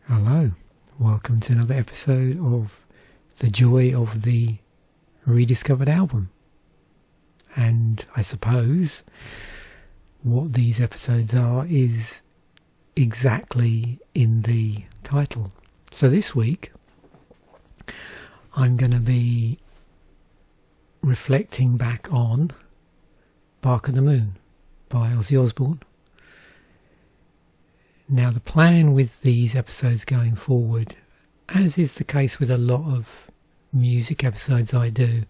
Hello, welcome to another episode of The Joy of the Rediscovered album. And I suppose what these episodes are is exactly in the title. So this week I'm going to be reflecting back on Bark of the Moon by Ozzy Osbourne. Now the plan with these episodes going forward, as is the case with a lot of music episodes I do,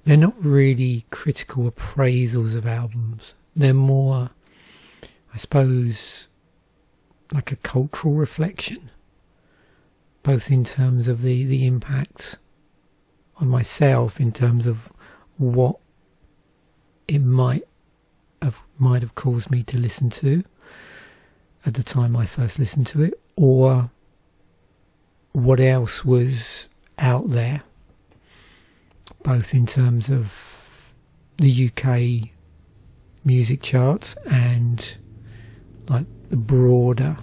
they're not really critical appraisals of albums. They're more, I suppose, like a cultural reflection, both in terms of the impact on myself, in terms of what it might have caused me to listen to at the time I first listened to it, or what else was out there, both in terms of the UK music charts and like the broader,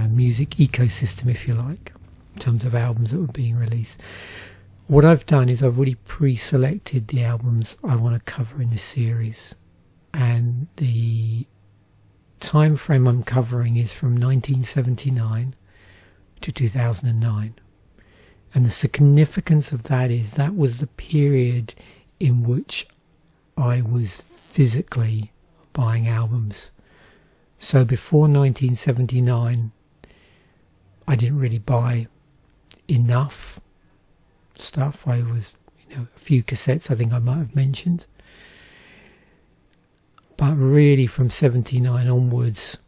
music ecosystem, if you like, in terms of albums that were being released. What I've done is I've already pre-selected the albums I want to cover in this series, and the time frame I'm covering is from 1979 to 2009, and the significance of that is that was the period in which I was physically buying albums. So before 1979 I didn't really buy enough stuff. I was, a few cassettes I think I might have mentioned. But really from 79 onwards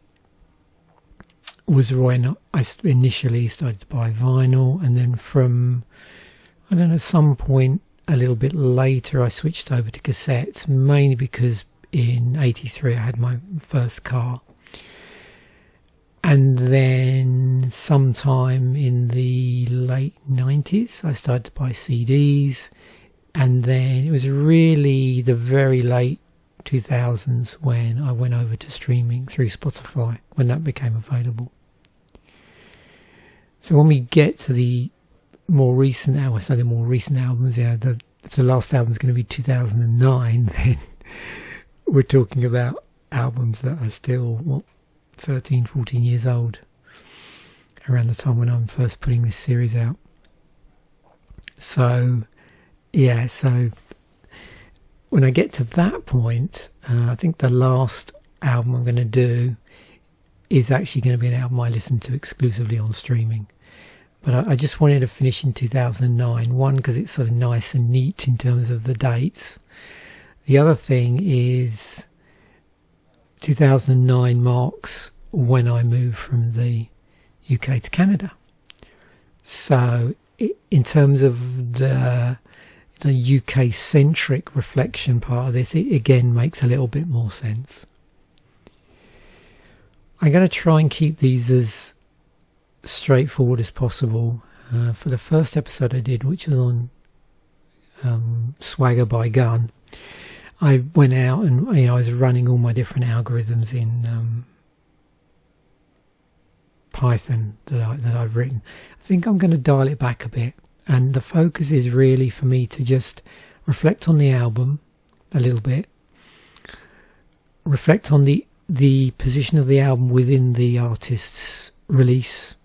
was when I initially started to buy vinyl, and then from, some point a little bit later I switched over to cassettes, mainly because in 83 I had my first car. And then sometime in the late 90s I started to buy CDs, and then it was really the very late 2000s when I went over to streaming through Spotify, when that became available. So when we get to the more recent albums, if the last album is going to be 2009, then we're talking about albums that are still 13, 14 years old, around the time when I'm first putting this series out. So when I get to that point, I think the last album I'm going to do is actually going to be an album I listen to exclusively on streaming. But I just wanted to finish in 2009. One, because it's sort of nice and neat in terms of the dates. The other thing is 2009 marks when I moved from the UK to Canada. So in terms of the UK-centric reflection part of this, it again makes a little bit more sense. I'm going to try and keep these as straightforward as possible. For the first episode I did, which was on Swagger by Gun, I went out and I was running all my different algorithms in Python that I've written. I think I'm going to dial it back a bit. And the focus is really for me to just reflect on the album a little bit, reflect on the position of the album within the artist's release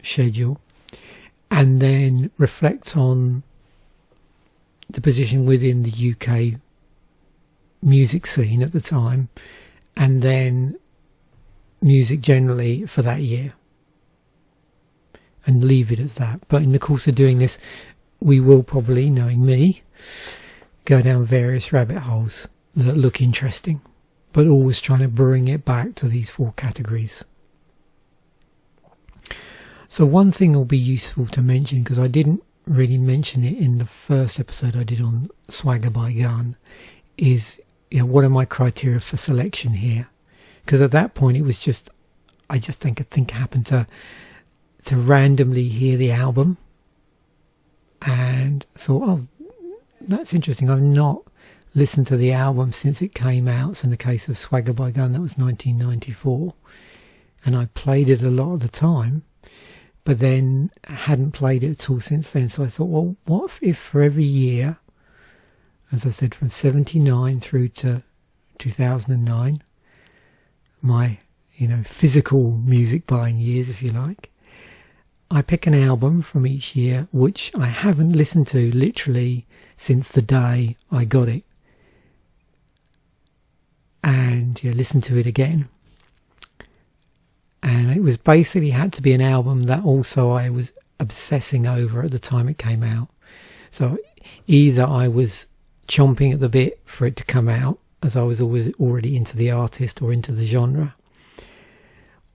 schedule, and then reflect on the position within the UK music scene at the time, and then music generally for that year. And leave it as that. But in the course of doing this, we will probably, knowing me, go down various rabbit holes that look interesting, but always trying to bring it back to these four categories. So one thing will be useful to mention, because I didn't really mention it in the first episode I did on Swagger by Gun, is what are my criteria for selection here? Because at that point it was just, I think I happened to randomly hear the album and thought, oh, that's interesting. I've not listened to the album since it came out. So in the case of Swagger by Gun, that was 1994. and I played it a lot of the time, but then hadn't played it at all since then. So I thought, well, what if for every year, as I said, from 79 through to 2009, my, physical music buying years, if you like, I pick an album from each year which I haven't listened to literally since the day I got it, and listen to it again. And it was basically had to be an album that also I was obsessing over at the time it came out. So either I was chomping at the bit for it to come out, as I was always already into the artist or into the genre,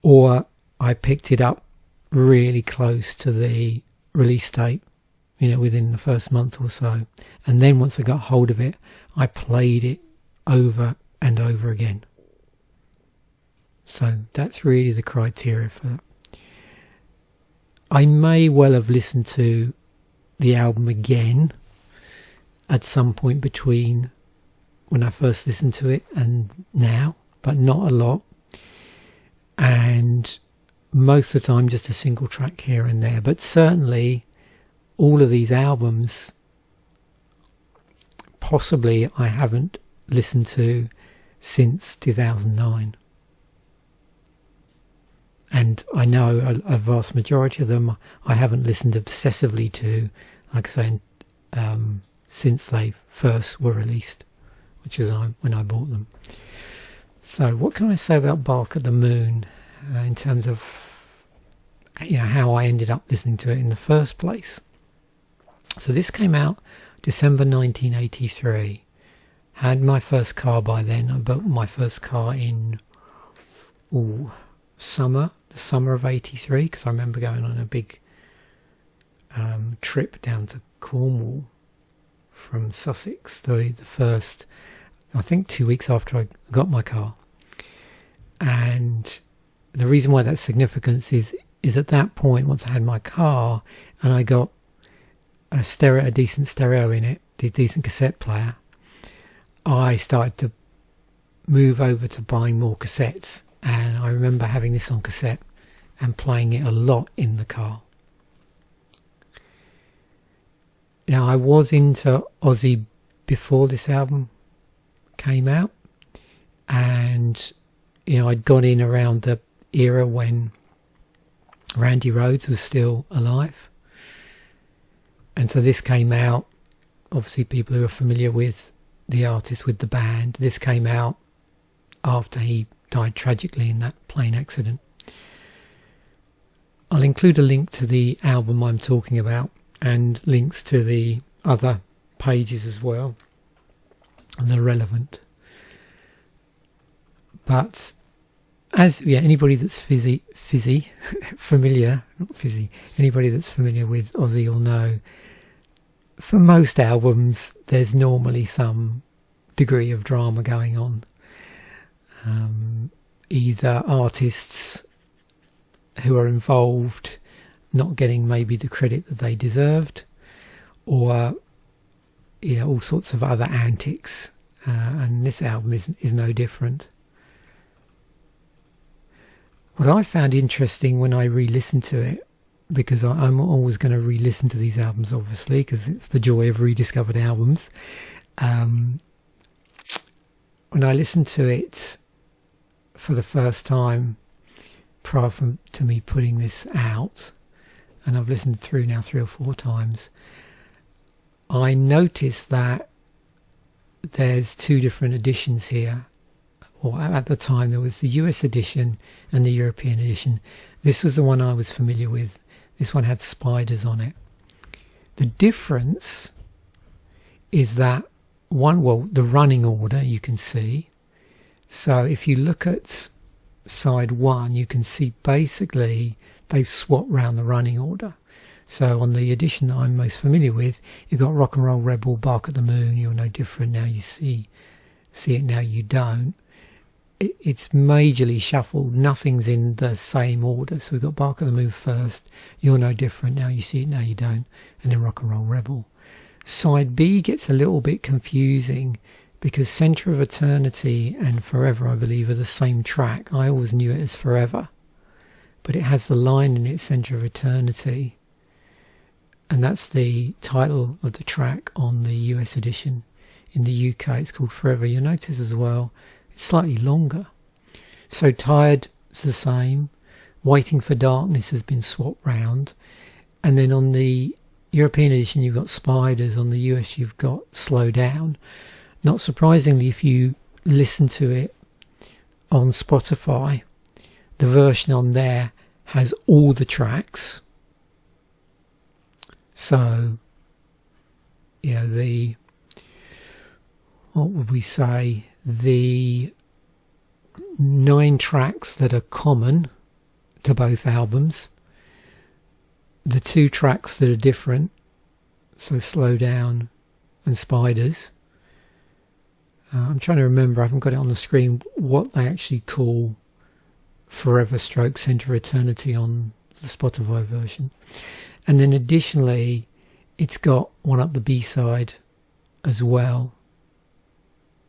or I picked it up really close to the release date, within the first month or so. And then once I got hold of it, I played it over and over again. So that's really the criteria for that. I may well have listened to the album again at some point between when I first listened to it and now, but not a lot. And most of the time just a single track here and there. But certainly all of these albums, possibly I haven't listened to since 2009. And I know a vast majority of them I haven't listened obsessively to, like I say, since they first were released, which is when I bought them. So what can I say about Bark at the Moon in terms of how I ended up listening to it in the first place? So this came out December 1983. Had my first car by then. I bought my first car in the summer of 83, because I remember going on a big trip down to Cornwall from Sussex, the first, I think 2 weeks after I got my car. And the reason why that's significant is at that point, once I had my car and I got a decent stereo in it, a decent cassette player, I started to move over to buying more cassettes. And I remember having this on cassette and playing it a lot in the car. Now, I was into Ozzy before this album came out. And, I'd got in around the era when Randy Rhoads was still alive. And so this came out, obviously people who are familiar with the artist, with the band, this came out after he died tragically in that plane accident. I'll include a link to the album I'm talking about and links to the other pages as well, and they're relevant. But anybody that's anybody that's familiar with Ozzy will know, for most albums there's normally some degree of drama going on. Either artists who are involved not getting maybe the credit that they deserved, or all sorts of other antics, and this album is no different. What I found interesting when I re-listened to it, because I'm always going to re-listen to these albums obviously, because it's the joy of rediscovered albums, when I listened to it for the first time prior to me putting this out, and I've listened through now 3 or 4 times, I noticed that there's 2 different editions here. Or at the time there was the US edition and the European edition. This was the one I was familiar with. This one had spiders on it. The difference is that the running order you can see. So if you look at side 1, you can see basically they've swapped round the running order. So on the edition that I'm most familiar with, you've got Rock and Roll Rebel, Bark at the Moon, You're No Different, Now You See It, Now You Don't. It's majorly shuffled. Nothing's in the same order. So we've got Bark at the Moon first, You're No Different, Now You See It, Now You Don't, and then Rock and Roll Rebel. Side B gets a little bit confusing because Centre of Eternity and Forever, I believe, are the same track. I always knew it as Forever. but it has the line in its Centre of Eternity, and that's the title of the track on the US edition. In the UK it's called Forever. You'll notice as well it's slightly longer. So Tired is the same, Waiting for Darkness has been swapped round, and then on the European edition you've got Spiders, on the US you've got Slow Down. Not surprisingly, if you listen to it on Spotify, the version on there has all the tracks. So, you know, what would we say, the 9 tracks that are common to both albums, the 2 tracks that are different, so Slow Down and Spiders. I'm trying to remember, I haven't got it on the screen, what they actually call Forever stroke Centre of Eternity on the Spotify version. And then additionally, it's got One Up the B-side as well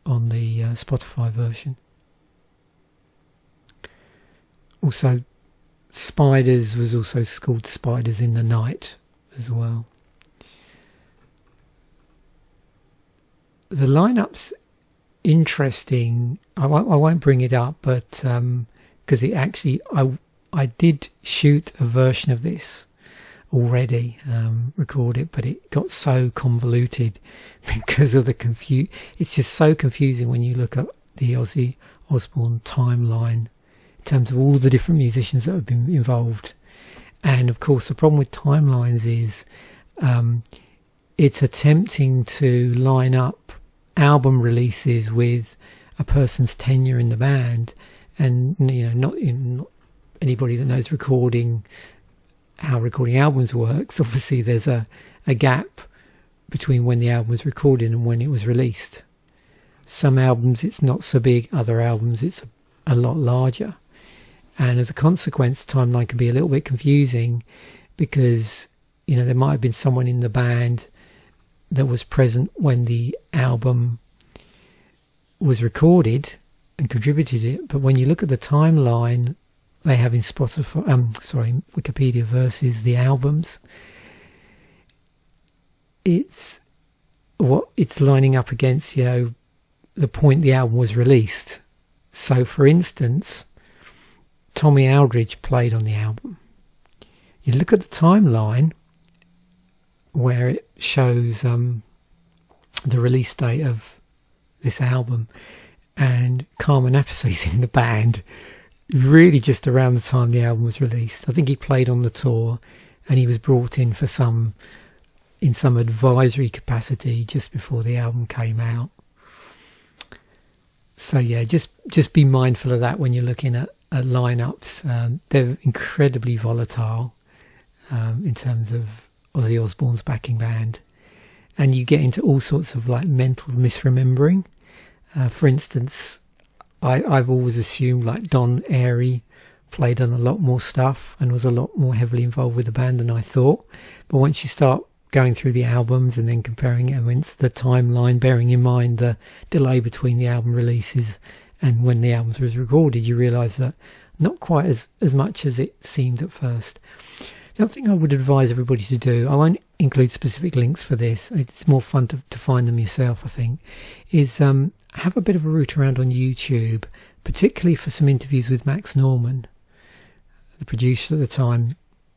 on the Spotify version. Also, Spiders was also called Spiders in the Night as well. The lineup's interesting. I won't bring it up, but because it actually, I did shoot a version of this already, record it, but it got so convoluted because of the it's just so confusing when you look at the Ozzy Osbourne timeline in terms of all the different musicians that have been involved. And of course the problem with timelines is it's attempting to line up album releases with a person's tenure in the band, and you know, not anybody that knows how recording albums works, obviously there's a gap between when the album was recorded and when it was released. Some albums it's not so big, other albums it's a lot larger, and as a consequence the timeline can be a little bit confusing, because you know there might have been someone in the band that was present when the album was recorded and contributed it, but when you look at the timeline they have in Wikipedia versus the albums, it's lining up against, you know, the point the album was released. So for instance, Tommy Aldridge played on the album. You look at the timeline where it shows the release date of this album, and Carmen Appice's in the band really just around the time the album was released. I think he played on the tour and he was brought in for some advisory capacity just before the album came out. So yeah, just be mindful of that when you're looking at lineups. They're incredibly volatile in terms of Ozzy Osbourne's backing band, and you get into all sorts of like mental misremembering. For instance, I've always assumed like Don Airey played on a lot more stuff and was a lot more heavily involved with the band than I thought. But once you start going through the albums and then comparing it against the timeline, bearing in mind the delay between the album releases and when the albums was recorded, you realise that not quite as much as it seemed at first. The other thing I would advise everybody to do, I won't include specific links for this, it's more fun to find them yourself, I think, is have a bit of a root around on YouTube, particularly for some interviews with Max Norman, the producer at the time.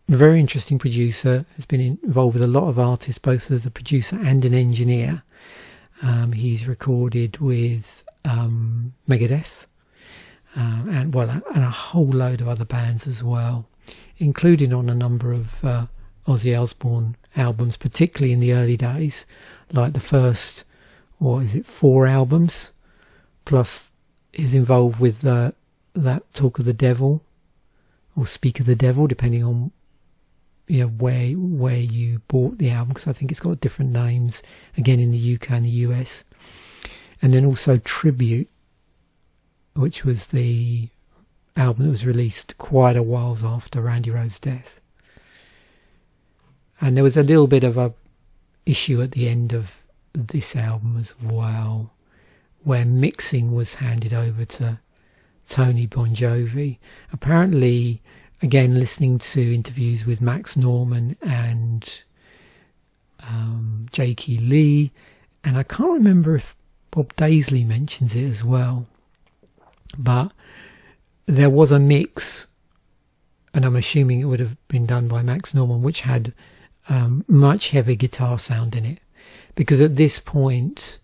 Very interesting producer, has been involved with a lot of artists, both as a producer and an engineer. He's recorded with Megadeth and a whole load of other bands as well, including on a number of Ozzy Osbourne albums, particularly in the early days, like the first 4 albums, plus is involved with that Talk of the Devil or Speak of the Devil, depending on where you bought the album, because I think it's got different names again in the UK and the US. And then also Tribute, which was the album that was released quite a while after Randy Rhoads' death. And there was a little bit of a issue at the end of this album as well, where mixing was handed over to Tony Bon Jovi. Apparently again, listening to interviews with Max Norman and J.K. Lee, and I can't remember if Bob Daisley mentions it as well, but there was a mix, and I'm assuming it would have been done by Max Norman, which had much heavy guitar sound in it, because at this point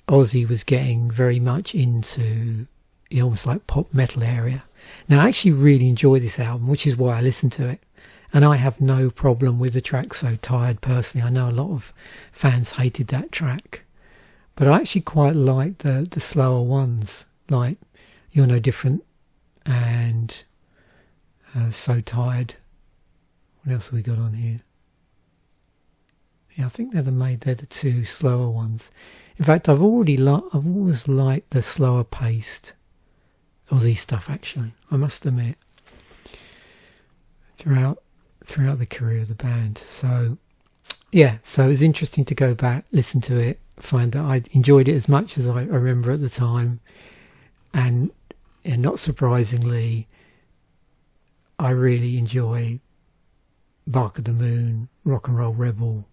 Ozzy was getting very much into almost like pop metal area. Now, I actually really enjoy this album, which is why I listen to it. And I have no problem with the track So Tired personally. I know a lot of fans hated that track, but I actually quite like the slower ones, like You're No Different and So Tired. What else have we got on here? Yeah, I think they're the two slower ones. In fact, I've always liked the slower paced Ozzy stuff, actually, I must admit, throughout the career of the band. So yeah, so it was interesting to go back, listen to it, find that I enjoyed it as much as I remember at the time, and not surprisingly, I really enjoy Bark of the Moon, Rock and Roll Rebel,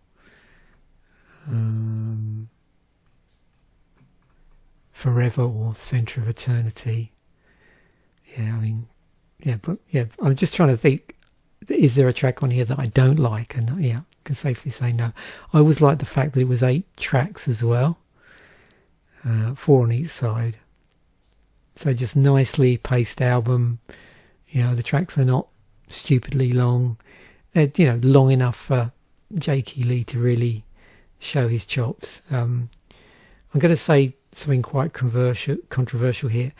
Forever or Centre of Eternity. Yeah, I mean, I'm just trying to think, is there a track on here that I don't like? And yeah, I can safely say no. I always liked the fact that it was 8 tracks as well, 4 on each side. So just nicely paced album. The tracks are not stupidly long. They're, long enough for J.K. Lee to really show his chops. I'm going to say something quite controversial here.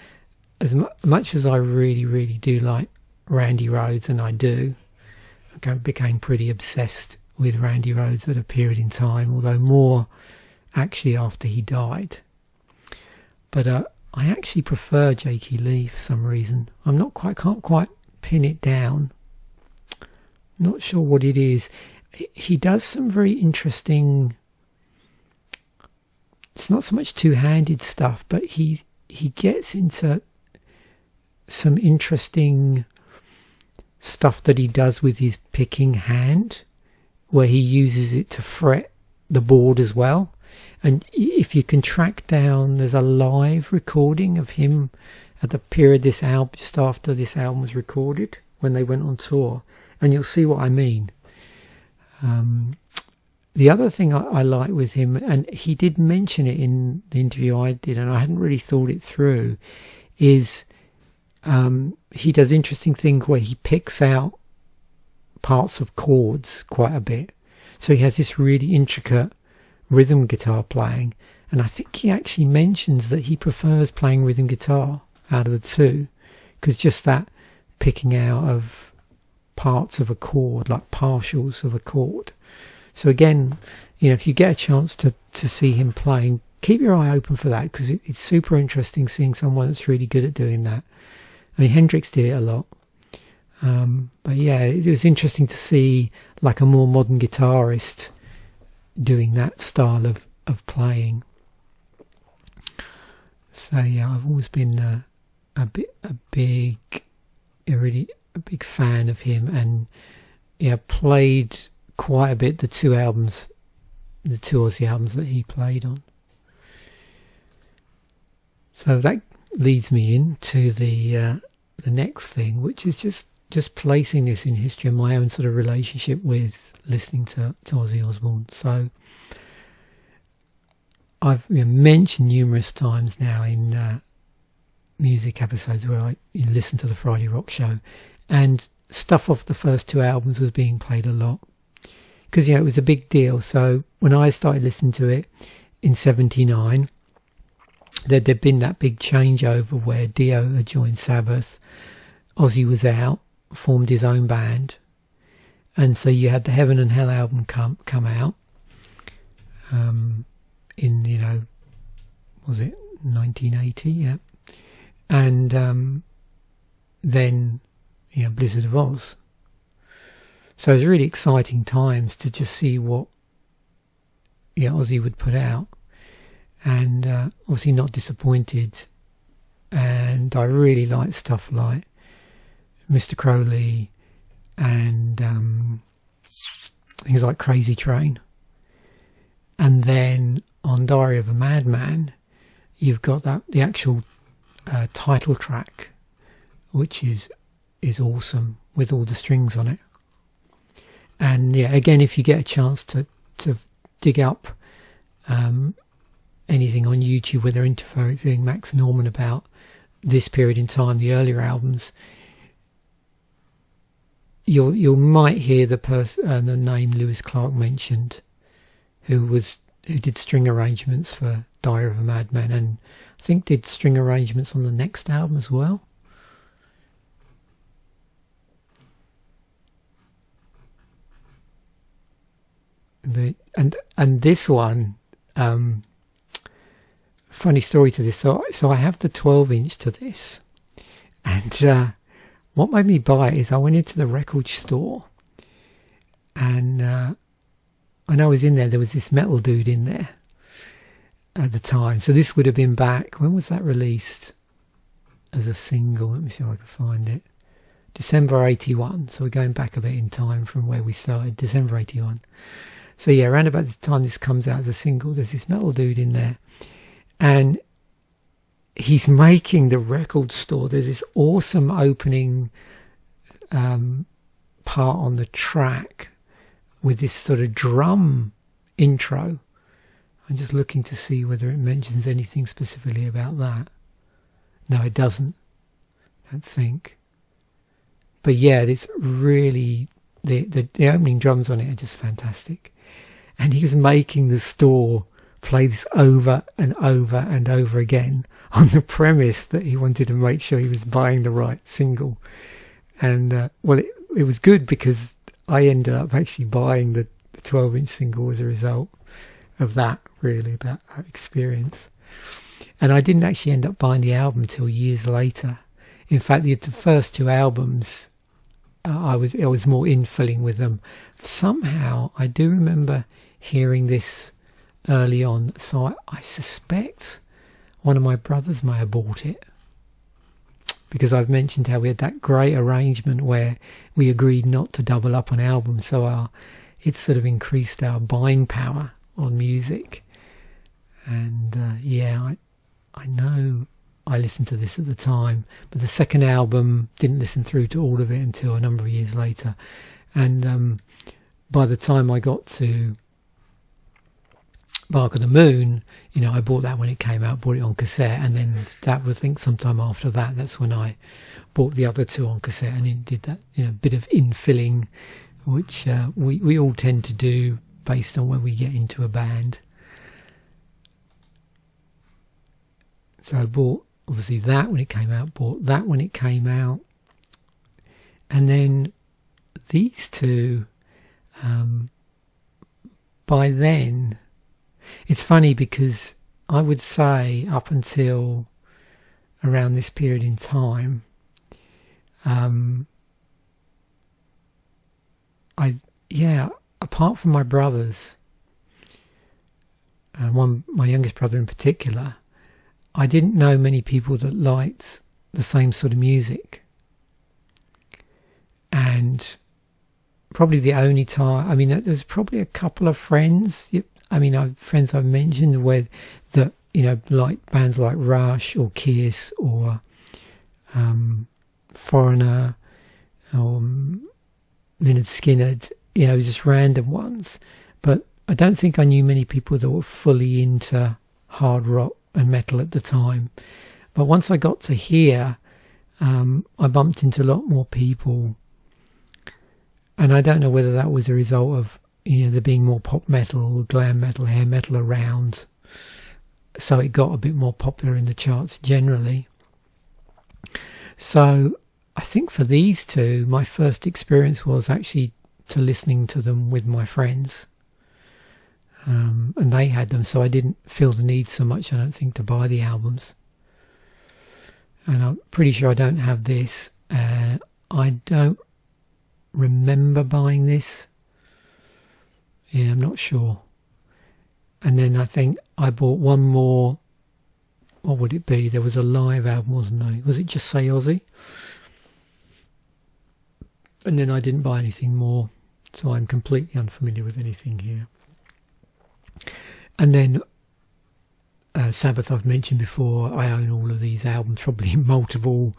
As much as I really, really do like Randy Rhoads, and I do, I became pretty obsessed with Randy Rhoads at a period in time, although more actually after he died. But I actually prefer J.K. Lee for some reason. Can't quite pin it down. Not sure what it is. He does some very interesting. It's not so much two-handed stuff, but he gets into some interesting stuff that he does with his picking hand, where he uses it to fret the board as well. And if you can track down, there's a live recording of him at the period this album, just after this album was recorded, when they went on tour, and you'll see what I mean. The other thing I like with him, and he did mention it in the interview I did, and I hadn't really thought it through, is he does interesting things where he picks out parts of chords quite a bit. So he has this really intricate rhythm guitar playing, and I think he actually mentions that he prefers playing rhythm guitar out of the two, because just that picking out of parts of a chord, like partials of a chord. So again, if you get a chance to see him playing, keep your eye open for that, because it's super interesting seeing someone that's really good at doing that. I mean, Hendrix did it a lot. But yeah, it was interesting to see like a more modern guitarist doing that style of playing. So yeah, I've always been a big fan of him, and played quite a bit the two Ozzy albums that he played on. So that leads me into the next thing, which is just placing this in history and my own sort of relationship with listening to Ozzy Osbourne. So I've mentioned numerous times now in music episodes where I listen to the Friday Rock Show, and stuff off the first 2 albums was being played a lot, because it was a big deal. So when I started listening to it in '79, there'd been that big changeover where Dio had joined Sabbath, Ozzy was out, formed his own band, and so you had the Heaven and Hell album come out in was it 1980? Yeah. And then Blizzard of Oz. So it was really exciting times to just see what Ozzy would put out, and obviously not disappointed. And I really liked stuff like Mr. Crowley, and things like Crazy Train. And then on Diary of a Madman, you've got the actual title track, which is awesome with all the strings on it. And yeah, again, if you get a chance to dig up anything on YouTube where they're interviewing Max Norman about this period in time, the earlier albums, you might hear the name Lewis Clark mentioned, who did string arrangements for Diary of a Madman, and I think did string arrangements on the next album as well. And this one, funny story to this. So I have the 12-inch to this, and what made me buy it is I went into the record store, and when I was in there was this metal dude in there at the time. So this would have been back, when was that released as a single? Let me see if I can find it. December 81. So we're going back a bit in time from where we started, December 81. So yeah, around about the time this comes out as a single, there's this metal dude in there, and he's making the record store. There's this awesome opening part on the track with this sort of drum intro. I'm just looking to see whether it mentions anything specifically about that. No, it doesn't, I don't think. But yeah, it's really, the opening drums on it are just fantastic. And he was making the store play this over and over and over again on the premise that he wanted to make sure he was buying the right single. And well, it was good because I ended up actually buying the 12-inch single as a result of that, really, that experience. And I didn't actually end up buying the album till years later. In fact, the first two albums, I was more infilling with them. Somehow, I do remember hearing this early on, so I suspect one of my brothers may have bought it, because I've mentioned how we had that great arrangement where we agreed not to double up on albums, so it sort of increased our buying power on music. And yeah, I know I listened to this at the time, but the second album, didn't listen through to all of it until a number of years later. And by the time I got to Bark of the Moon, I bought that when it came out, bought it on cassette, and then that was, I think, sometime after that, that's when I bought the other two on cassette, and it did that, bit of infilling, which we all tend to do based on when we get into a band. So I bought, obviously, that when it came out, bought that when it came out, and then these two, by then, it's funny because I would say up until around this period in time, apart from my brothers, my youngest brother in particular, I didn't know many people that liked the same sort of music. And probably the only time, there's probably a couple of friends, friends I've mentioned that like bands like Rush or Kiss or Foreigner or Lynyrd Skynyrd, just random ones. But I don't think I knew many people that were fully into hard rock and metal at the time. But once I got to here, I bumped into a lot more people, and I don't know whether that was a result of there being more pop metal, glam metal, hair metal around, so it got a bit more popular in the charts generally. So I think for these two, my first experience was actually to listening to them with my friends, and they had them, so I didn't feel the need so much, I don't think, to buy the albums. And I'm pretty sure I don't have this. I don't remember buying this. Yeah, I'm not sure. And then I think I bought one more. What would it be? There was a live album, wasn't there? Was it Just Say Ozzy? And then I didn't buy anything more, so I'm completely unfamiliar with anything here. And then Sabbath, I've mentioned before, I own all of these albums, probably multiple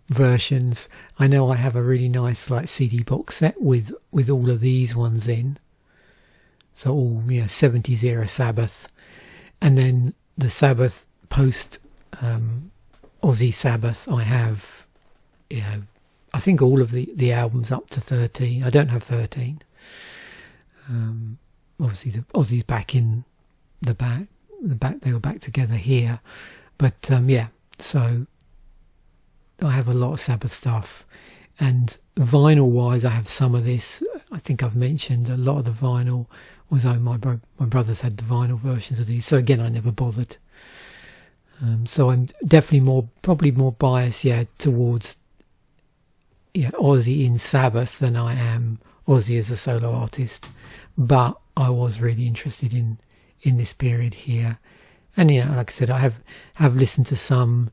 versions. I know I have a really nice like CD box set with all of these ones in. So all 70s era Sabbath, and then the Sabbath post Ozzy Sabbath. I have, I think all of the albums up to 13. I don't have 13. Obviously, Ozzy's back in the back. They were back together here, but so I have a lot of Sabbath stuff, and vinyl wise I have some of this. I think I've mentioned a lot of the vinyl was owned. My brothers had the vinyl versions of these, so again I never bothered. So I'm definitely probably more biased towards Ozzy in Sabbath than I am Ozzy as a solo artist, but I was really interested in this period here. And like I said, I have listened to some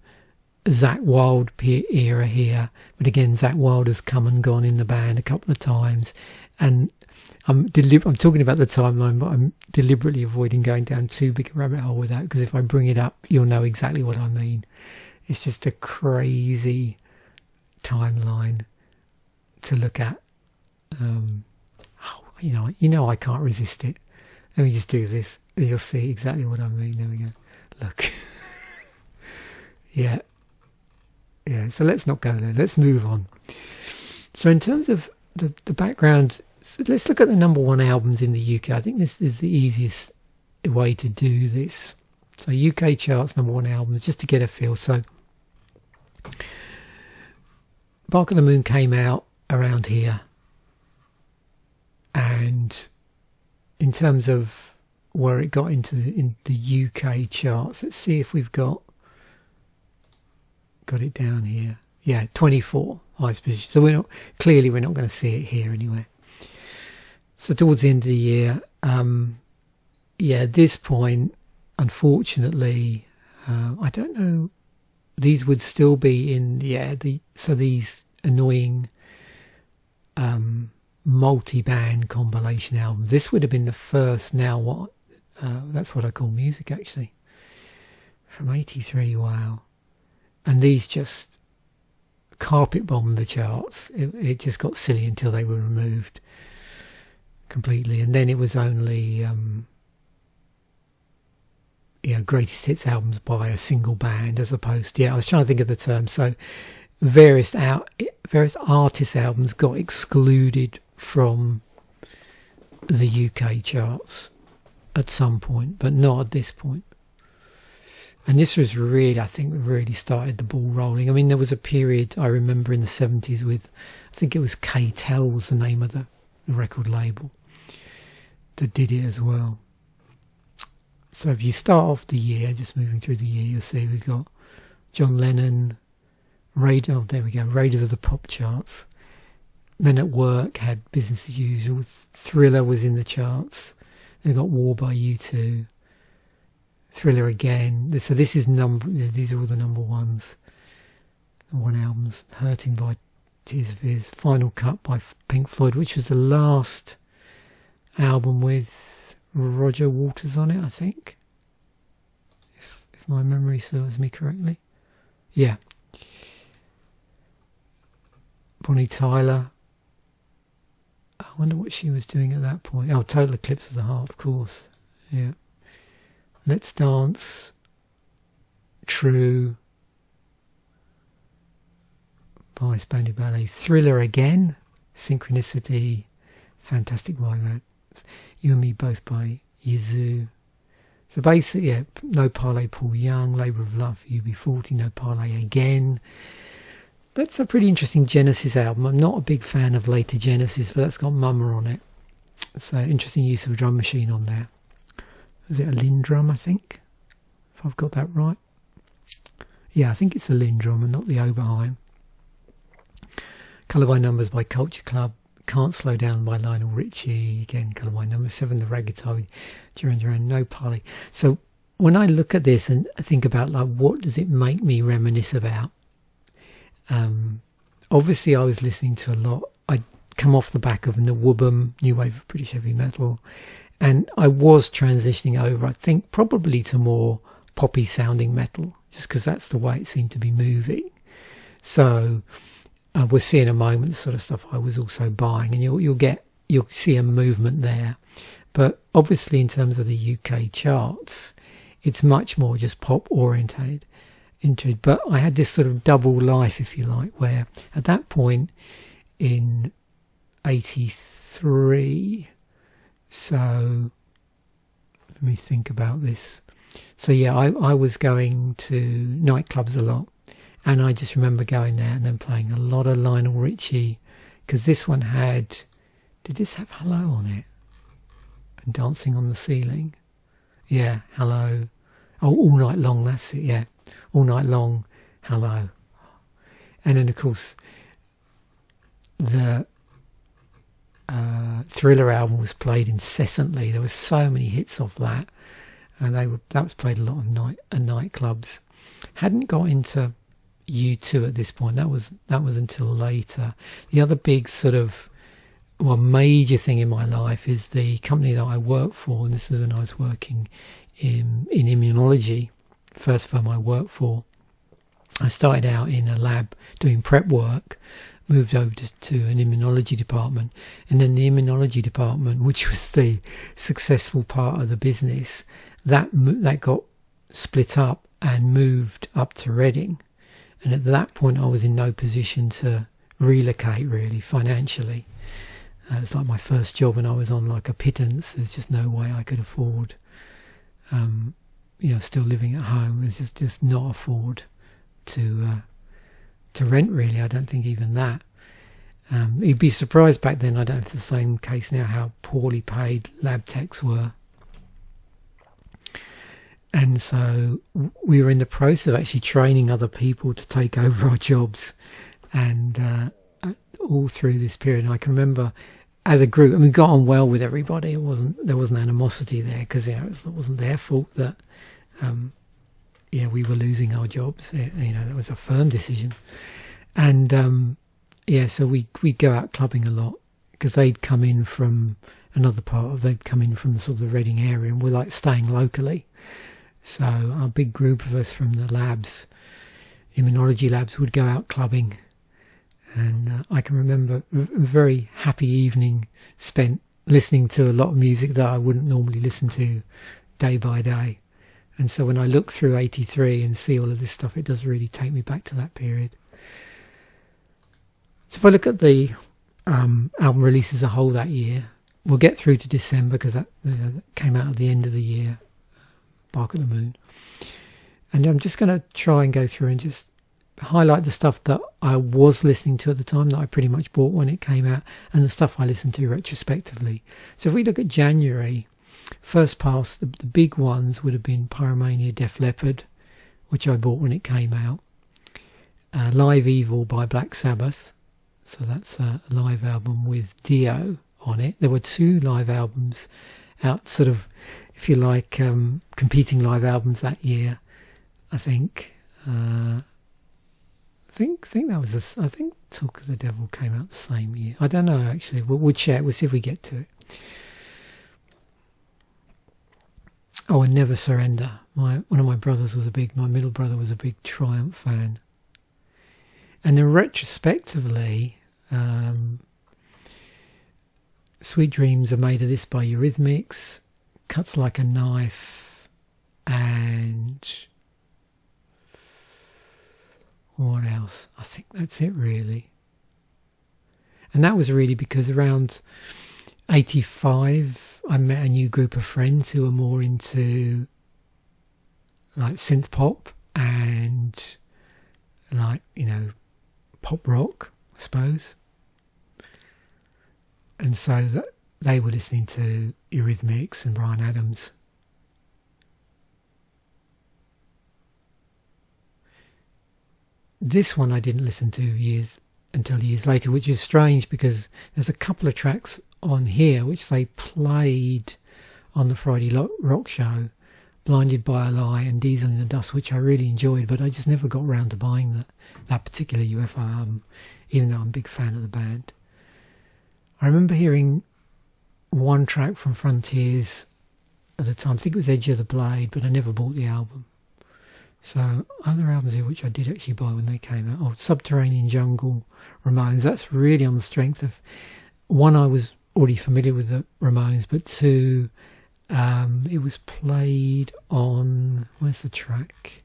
Zakk Wylde era here, but again Zakk Wylde has come and gone in the band a couple of times, and I'm talking about the timeline, but I'm deliberately avoiding going down too big a rabbit hole with that, because if I bring it up you'll know exactly what I mean. It's just a crazy timeline to look at. I can't resist it. Let me just do this. You'll see exactly what I mean. There we go. Look. Yeah. So let's not go there. Let's move on. So in terms of the background, so let's look at the number one albums in the UK. I think this is the easiest way to do this. So UK charts, number one albums, just to get a feel. So Bark on the Moon came out around here. And in terms of where it got into in the UK charts, let's see if we've got it down here. 24 highest position. So we're not going to see it here anyway. So towards the end of the year, at this point, unfortunately, I don't know. These would still be in these annoying multi-band compilation albums. This would have been the first. Now that's what I call music, actually, from 83. Wow. And these just carpet bombed the charts. It just got silly until they were removed completely, and then it was only greatest hits albums by a single band, as opposed to I was trying to think of the term. So various artists' albums got excluded from the UK charts at some point, but not at this point. And this was really started the ball rolling. I mean, there was a period I remember in the 70s with, I think it was K-Tel was the name of the record label that did it as well. So if you start off the year, just moving through the year, you'll see we've got John Lennon, Raiders of the Pop charts. Men at Work had Business as Usual. Thriller was in the charts. Then we got War by U2. Thriller again. So these are all the number ones. One albums. Hurting by Tears for Fears. Final Cut by Pink Floyd, which was the last album with Roger Waters on it, I think. If my memory serves me correctly. Yeah. Bonnie Tyler. I wonder what she was doing at that point. Oh, Total Eclipse of the Heart, of course. Yeah. Let's Dance, True, by Spandau Ballet, Thriller again, Synchronicity, Fantastic Romance, You and Me Both by Yazoo. So basically, No Parley, Paul Young, Labour of Love, UB40, No Parley again. That's a pretty interesting Genesis album. I'm not a big fan of later Genesis, but that's got Mama on it. So interesting use of a drum machine on there. Is it a Lindrum, I think? If I've got that right. Yeah, I think it's a Lindrum and not the Oberheim. Colour by Numbers by Culture Club. Can't Slow Down by Lionel Richie. Again, Colour by Number 7, The Ragtime, Duran Duran, No Parley. So when I look at this and think about what does it make me reminisce about? obviously I was listening to a lot. I'd come off the back of Nawubum, new wave of British heavy metal, and I was transitioning over, I think, probably to more poppy sounding metal, just because that's the way it seemed to be moving. So we'll see in a moment the sort of stuff I was also buying, and you'll see a movement there. But obviously in terms of the UK charts, it's much more just pop orientated. But I had this sort of double life, if you like, where at that point in 83, so let me think about this. So yeah, I was going to nightclubs a lot, and I just remember going there and then playing a lot of Lionel Richie, because this one did this have Hello on it? And Dancing on the Ceiling? Yeah, Hello. Oh, All Night Long, that's it, yeah. All Night Long, Hello. And then of course the Thriller album was played incessantly. There were so many hits off that, and that was played a lot of nightclubs. Hadn't got into U2 at this point. That was until later. The other big sort of major thing in my life is the company that I work for, and this was when I was working in immunology. First firm I worked for. I started out in a lab doing prep work, moved over to an immunology department, and then the immunology department, which was the successful part of the business, that got split up and moved up to Reading. And at that point I was in no position to relocate really financially. It's like my first job, and I was on like a pittance. There's just no way I could afford still living at home. It's just not afford to rent really. I don't think even that. You'd be surprised back then, I don't know if it's the same case now, how poorly paid lab techs were. And so we were in the process of actually training other people to take over our jobs, and all through this period. And I can remember as a group, and we got on well with everybody. There wasn't animosity there, because it wasn't their fault that we were losing our jobs. That was a firm decision. And so we'd go out clubbing a lot, because they'd come in from they'd come in from the sort of the Reading area, and we're like staying locally. So our big group of us from the labs, immunology labs, would go out clubbing. And I can remember a very happy evening spent listening to a lot of music that I wouldn't normally listen to day by day. And so when I look through 83 and see all of this stuff, it does really take me back to that period. So if I look at the album release as a whole that year, we'll get through to December, because that came out at the end of the year, Bark at the Moon. And I'm just going to try and go through and just highlight the stuff that I was listening to at the time, that I pretty much bought when it came out, and the stuff I listened to retrospectively. So if we look at January, first pass, the big ones would have been Pyromania, Def Leppard, which I bought when it came out. Live Evil by Black Sabbath. So that's a live album with Dio on it. There were two live albums out, sort of, if you like, competing live albums that year, I think. I think that was I think Talk of the Devil came out the same year. I don't know actually. We'll check. We'll see if we get to it. Oh, and Never Surrender. One of my brothers my middle brother was a big Triumph fan. And then retrospectively, Sweet Dreams Are Made of This by Eurythmics, Cuts Like a Knife, and what else? I think that's it really. And that was really because around 85 I met a new group of friends who were more into like synth pop and like, pop rock, I suppose. And so they were listening to Eurythmics and Bryan Adams. This one I didn't listen to until years later, which is strange because there's a couple of tracks on here which they played on the Friday Rock Show, Blinded by a Lie and Diesel in the Dust, which I really enjoyed, but I just never got around to buying that particular UFO album, even though I'm a big fan of the band. I remember hearing one track from Frontiers at the time. I think it was Edge of the Blade, but I never bought the album. So other albums here which I did actually buy when they came out. Oh, Subterranean Jungle, Ramones. That's really on the strength of, one, I was already familiar with the Ramones, but two, it was played on, where's the track?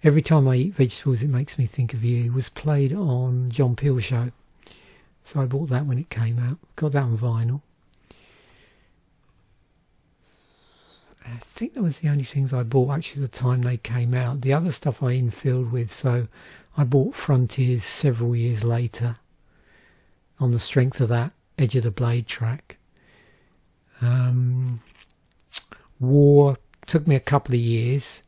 Every Time I Eat Vegetables It Makes Me Think of You was played on John Peel Show. So I bought that when it came out. Got that on vinyl. I think that was the only things I bought actually the time they came out. The other stuff I infilled with, so I bought Frontiers several years later on the strength of that Edge of the Blade track. War took me a couple of years.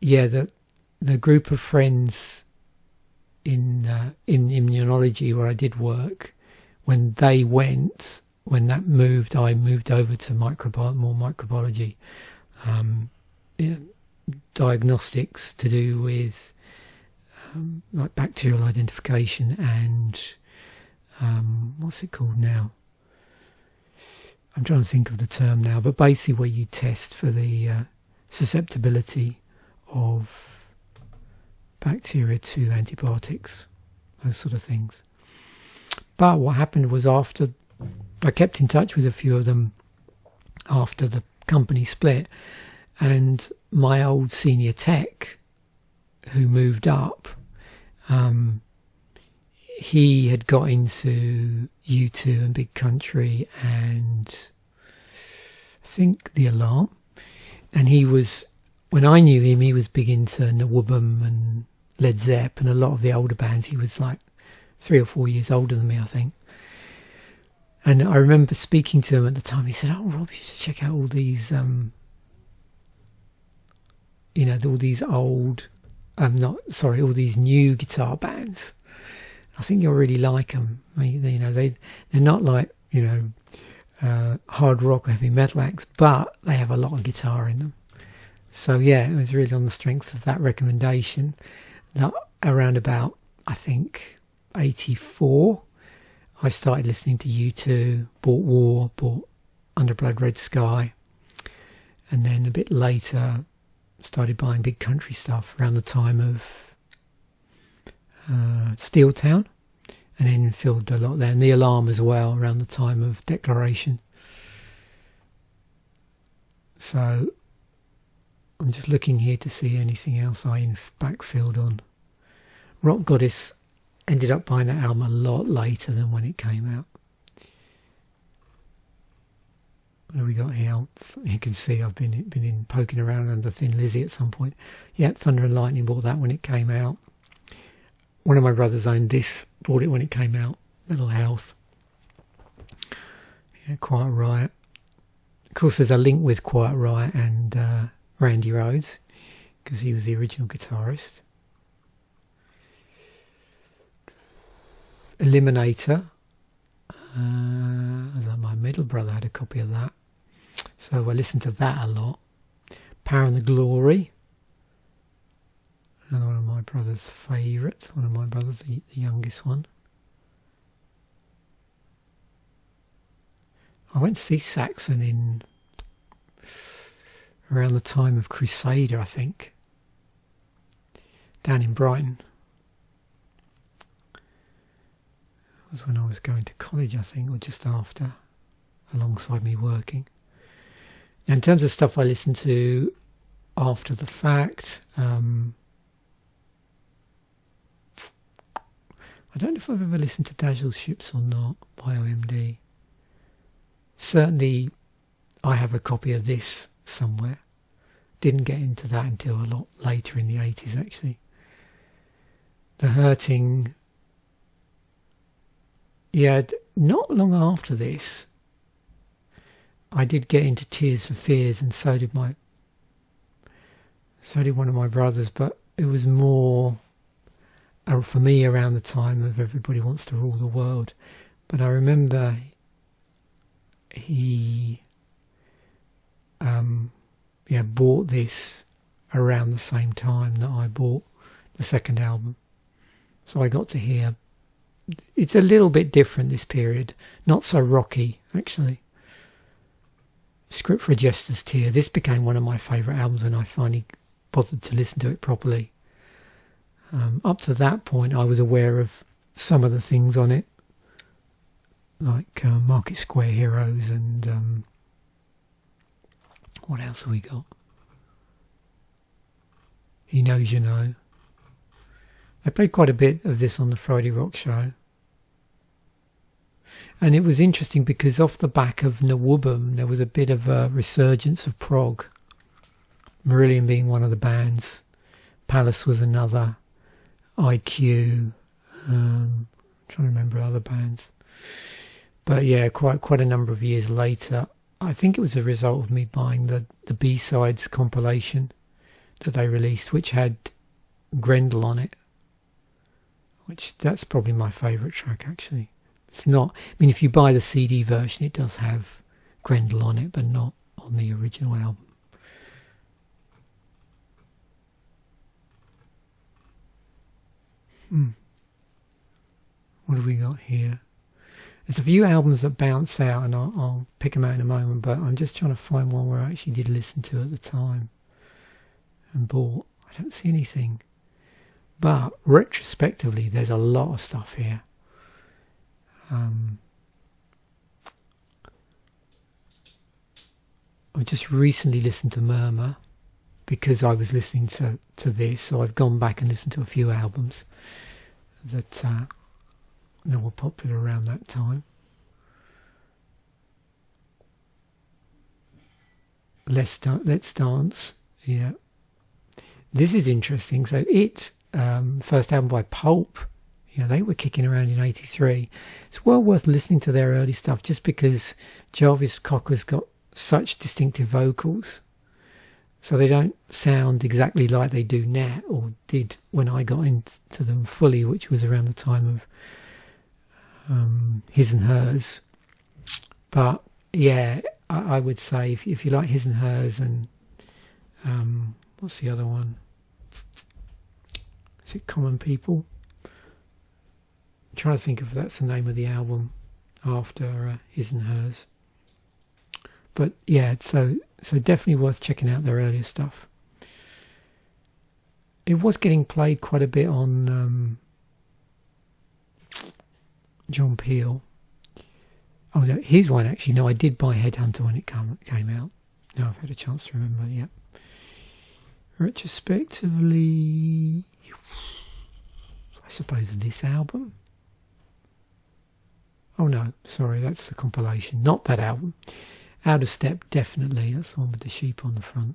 The group of friends in immunology where I did work, when that moved, I moved over to more microbiology, diagnostics to do with like bacterial identification and what's it called now? I'm trying to think of the term now, but basically where you test for the susceptibility of bacteria to antibiotics, those sort of things. But what happened was, after I kept in touch with a few of them after the company split, and my old senior tech who moved up, he had got into U2 and Big Country and I think The Alarm, and he was, when I knew him, he was big into Nawubum and Led Zepp and a lot of the older bands. He was like 3 or 4 years older than me, I think. And I remember speaking to him at the time. He said, "Oh, Rob, you should check out all these, all these all these new guitar bands. I think you'll really like them. I mean, they're not like, hard rock or heavy metal acts, but they have a lot of guitar in them." So yeah, it was really on the strength of that recommendation that around about, I think, 84, I started listening to U2, bought War, bought Under Blood Red Sky, and then a bit later started buying Big Country stuff around the time of Steel Town, and then filled a lot there, and The Alarm as well around the time of Declaration. So I'm just looking here to see anything else I backfilled on. Rock Goddess, ended up buying that album a lot later than when it came out. What have we got here? You can see I've been in poking around under Thin Lizzy at some point. Yeah, Thunder and Lightning, bought that when it came out. One of my brothers owned this, bought it when it came out. Mental Health. Yeah, Quiet Riot. Of course, there's a link with Quiet Riot and Randy Rhoads, because he was the original guitarist. Eliminator. My middle brother had a copy of that, so I listened to that a lot. Power and the Glory. Another one of my brother's favourites. One of my brothers, the youngest one. I went to see Saxon in around the time of Crusader, I think, down in Brighton. It was when I was going to college, I think, or just after, alongside me working. Now, in terms of stuff I listened to after the fact, I don't know if I've ever listened to Dazzle Ships or not by OMD. Certainly I have a copy of this somewhere. Didn't get into that until a lot later in the 80s, actually. The Hurting. Yeah, not long after this, I did get into Tears for Fears, and so did one of my brothers, but it was more for me around the time of Everybody Wants to Rule the World. But I remember he bought this around the same time that I bought the second album. So I got to hear, it's a little bit different this period, not so rocky actually. Script for a Jester's Tear. This became one of my favourite albums when I finally bothered to listen to it properly. Up to that point I was aware of some of the things on it, like Market Square Heroes and what else have we got? He Knows You Know. I played quite a bit of this on the Friday Rock Show. And it was interesting because off the back of Nawubum there was a bit of a resurgence of prog. Marillion being one of the bands. Palace was another. IQ. Trying to remember other bands. But yeah, quite a number of years later, I think it was a result of me buying the B-Sides compilation that they released, which had Grendel on it. Which, that's probably my favourite track actually. It's not, I mean, if you buy the CD version, it does have Grendel on it, but not on the original album. What have we got here? There's a few albums that bounce out, and I'll pick them out in a moment, but I'm just trying to find one where I actually did listen to at the time and bought. I don't see anything. But retrospectively, there's a lot of stuff here. I just recently listened to Murmur because I was listening to this, so I've gone back and listened to a few albums that were popular around that time. Let's Dance, yeah. This is interesting. So first album by Pulp, they were kicking around in 83. It's well worth listening to their early stuff just because Jarvis Cocker's got such distinctive vocals. So they don't sound exactly like they do now, or did when I got into them fully, which was around the time of His and Hers. But yeah, I would say if you like His and Hers and what's the other one? Is it Common People? I'm trying to think if that's the name of the album after His and Hers. But yeah, so definitely worth checking out their earlier stuff. It was getting played quite a bit on John Peel. Oh no, here's one actually. No, I did buy Headhunter when it came out. Now I've had a chance to remember. Yeah. Retrospectively, I suppose this album. Oh no, sorry, that's the compilation, not that album. Out of Step, definitely. That's the one with the sheep on the front.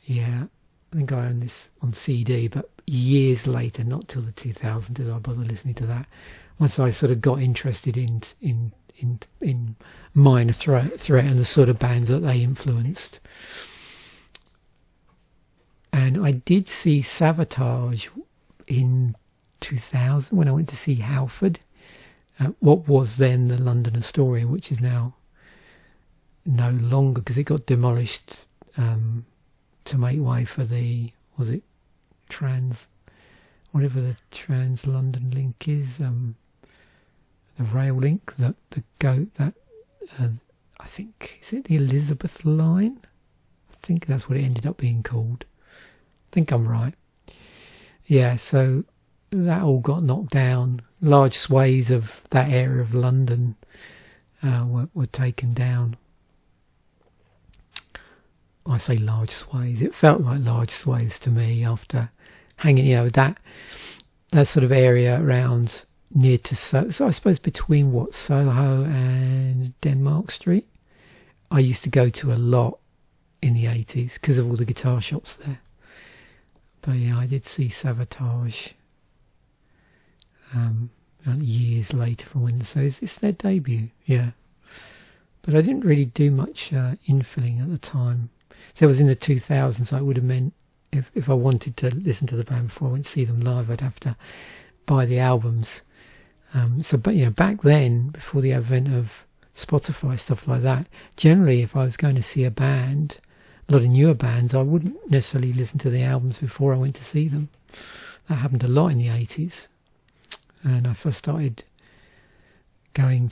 Yeah, I think I own this on CD, but years later, not till the 2000s, did I bother listening to that. Once I sort of got interested in Minor Threat and the sort of bands that they influenced. And I did see Savatage in 2000 when I went to see Halford. What was then the London Astoria, which is now no longer, because it got demolished to make way for the, was it whatever the Trans London link is, the rail link, that I think, is it the Elizabeth line? I think that's what it ended up being called. I think I'm right. Yeah, so that all got knocked down. Large swathes of that area of London were taken down. I say large swathes. It felt like large swathes to me after hanging, that sort of area around near to so I suppose between Soho and Denmark Street. I used to go to a lot in the 80s because of all the guitar shops there. But yeah, I did see Savatage years later from when, so it's their debut, yeah. But I didn't really do much infilling at the time. So it was in the 2000s, so it would have meant if I wanted to listen to the band before I went to see them live, I'd have to buy the albums. But back then, before the advent of Spotify, stuff like that. Generally, if I was going to see a band, a lot of newer bands, I wouldn't necessarily listen to the albums before I went to see them. That happened a lot in the 80s. And I first started I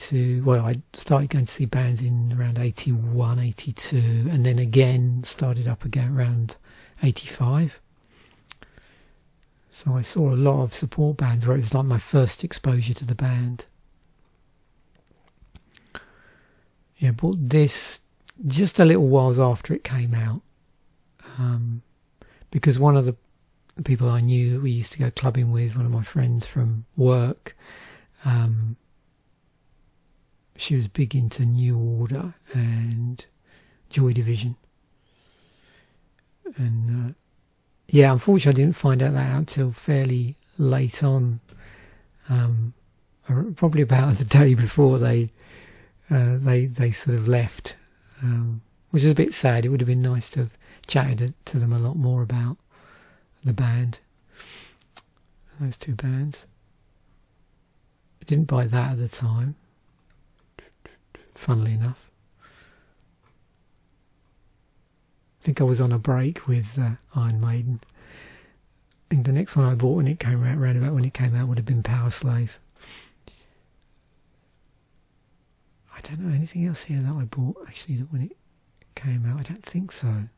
started going to see bands in around 81, 82, and then again started up again around 85. So I saw a lot of support bands where it was like my first exposure to the band. Yeah, bought this just a little whiles after it came out, because one of the people I knew that we used to go clubbing with, one of my friends from work, she was big into New Order and Joy Division. And unfortunately I didn't find out that out until fairly late on, probably about the day before they sort of left, which is a bit sad. It would have been nice to have chatted to them a lot more about the band, those two bands. I didn't buy that at the time, funnily enough. I think I was on a break with Iron Maiden. I think the next one I bought when it came out, around about when it came out, would have been Power Slave. I don't know anything else here that I bought actually that when it came out. I don't think so.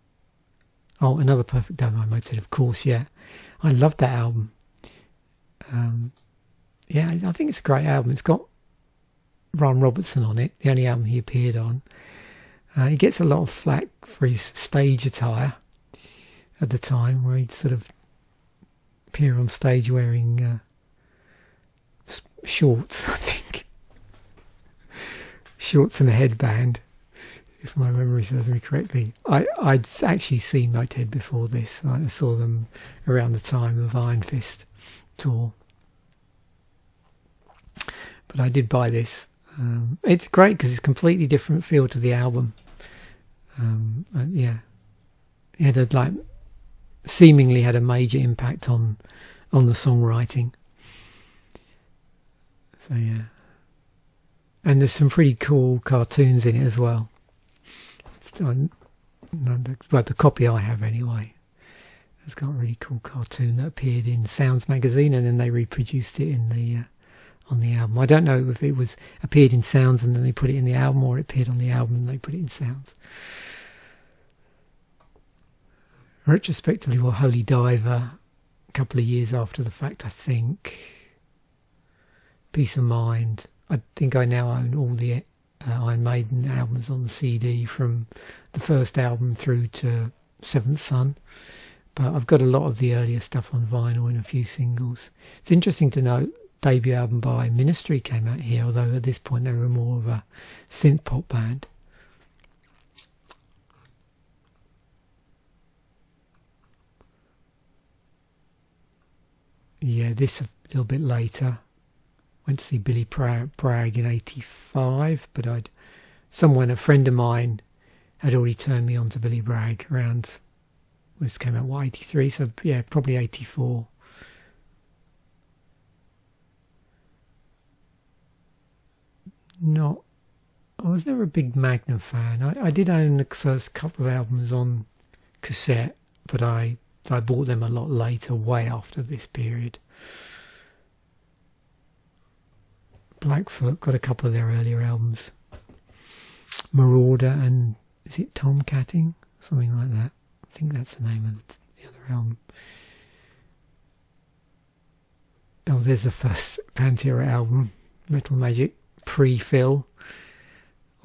Oh, Another Perfect Day by Motorhead, of course, yeah. I loved that album. I think it's a great album. It's got Ron Robertson on it, the only album he appeared on. He gets a lot of flack for his stage attire at the time, where he'd sort of appear on stage wearing shorts, I think. Shorts and a headband, if my memory serves me correctly. I'd actually seen Motorhead before this. I saw them around the time of Iron Fist tour. But I did buy this. It's great because it's a completely different feel to the album. It had seemingly had a major impact on the songwriting. So yeah. And there's some pretty cool cartoons in it as well. The copy I have anyway, it's got a really cool cartoon that appeared in Sounds magazine, and then they reproduced it in the on the album. I don't know if it was appeared in Sounds and then they put it in the album, or it appeared on the album and they put it in Sounds. Retrospectively, Holy Diver, a couple of years after the fact, I think. Peace of Mind. I think I now own all the Iron Maiden albums on the CD, from the first album through to Seventh Son. But I've got a lot of the earlier stuff on vinyl and a few singles. It's interesting to note, debut album by Ministry came out here, although at this point they were more of a synth pop band. Yeah, this a little bit later. Went to see Billy Bragg in 85, but a friend of mine had already turned me on to Billy Bragg around, this came out, 83, so yeah, probably 84. I was never a big Magnum fan. I did own the first couple of albums on cassette, but I bought them a lot later, way after this period. Blackfoot got a couple of their earlier albums. Marauder and, is it Tomcatting? Something like that. I think that's the name of the other album. Oh, there's the first Pantera album, Metal Magic, pre-Phil,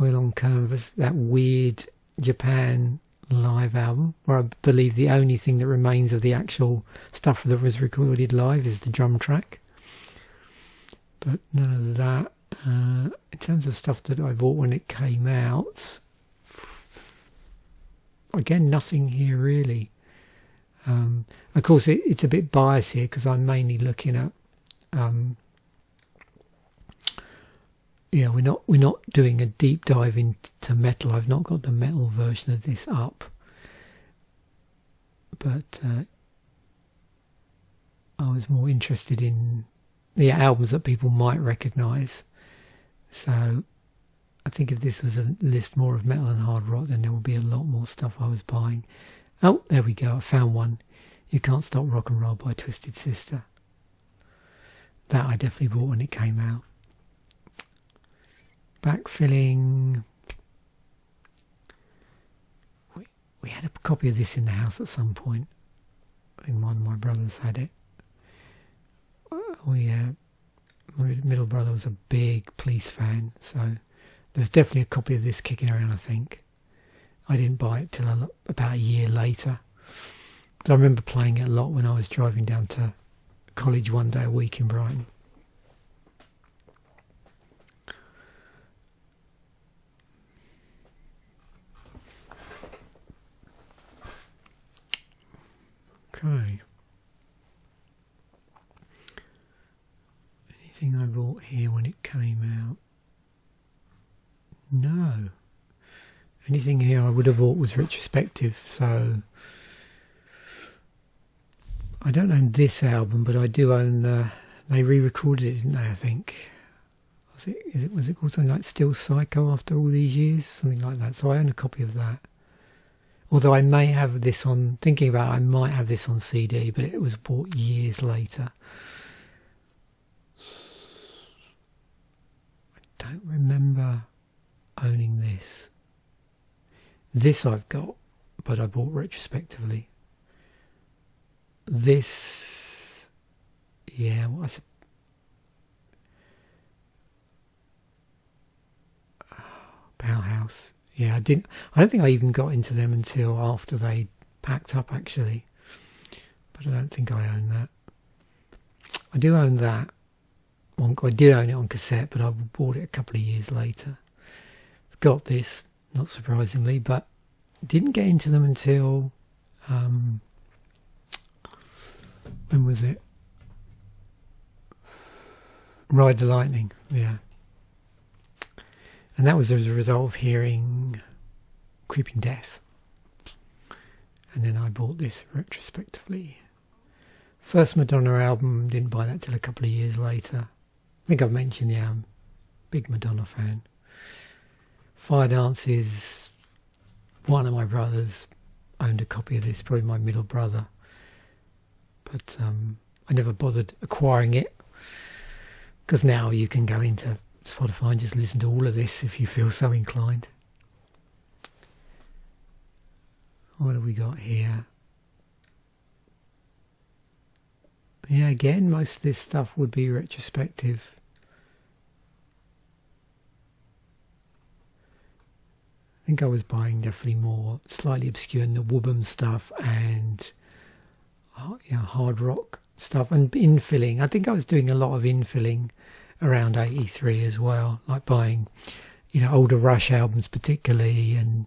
Oil on Canvas, that weird Japan live album, where I believe the only thing that remains of the actual stuff that was recorded live is the drum track. But none of that. In terms of stuff that I bought when it came out, again, nothing here really. Of course, it's a bit biased here because I'm mainly looking at. We're not doing a deep dive into metal. I've not got the metal version of this up, but I was more interested in the albums that people might recognise. So I think if this was a list more of metal and hard rock, then there would be a lot more stuff I was buying. Oh, there we go. I found one. You Can't Stop Rock and Roll by Twisted Sister. That I definitely bought when it came out. Backfilling. We had a copy of this in the house at some point. I think one of my brothers had it. My middle brother was a big Police fan, so there's definitely a copy of this kicking around, I think. I didn't buy it till about a year later. So I remember playing it a lot when I was driving down to college one day a week in Brighton. Okay. Anything I bought here when it came out? No. Anything here I would have bought was retrospective, so I don't own this album, but I do own they re-recorded it, didn't they, I think? Was it called something like Still Psycho after all these years? Something like that. So I own a copy of that. Although I may have this on, thinking about it, I might have this on CD, but it was bought years later. I don't remember owning this. This I've got, but I bought retrospectively. This, yeah, what's it? Powerhouse. Yeah, I don't think I even got into them until after they packed up, actually. But I don't think I own that. I do own that. I did own it on cassette, but I bought it a couple of years later. I've got this, not surprisingly, but didn't get into them until when was it? Ride the Lightning, yeah. And that was as a result of hearing Creeping Death. And then I bought this retrospectively. First Madonna album, didn't buy that till a couple of years later. I think I've mentioned, yeah, I'm a big Madonna fan. Fire Dances, one of my brothers owned a copy of this, probably my middle brother. But I never bothered acquiring it, because now you can go into Spotify and just listen to all of this if you feel so inclined. What have we got here? Yeah, again, most of this stuff would be retrospective. I think I was buying definitely more slightly obscure Woobum stuff and hard rock stuff and infilling. I think I was doing a lot of infilling around 83 as well, like buying, older Rush albums particularly, and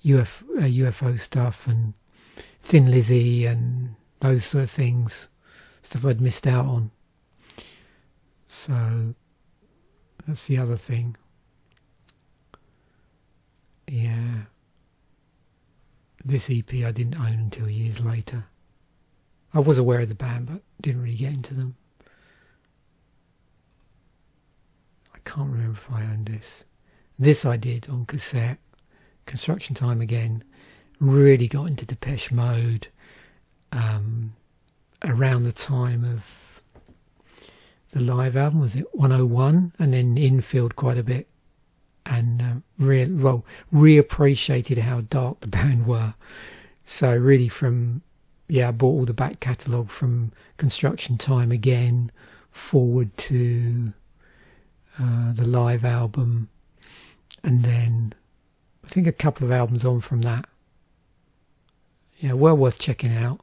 UFO stuff and Thin Lizzy and those sort of things, stuff I'd missed out on. So that's the other thing. Yeah. This EP I didn't own until years later. I was aware of the band, but didn't really get into them. I can't remember if I owned this. This I did on cassette. Construction Time again. Really got into Depeche Mode around the time of the live album. Was it 101? And then infilled quite a bit. And reappreciated how dark the band were. So really I bought all the back catalogue from Construction Time again, forward to the live album, and then I think a couple of albums on from that. Yeah, well worth checking out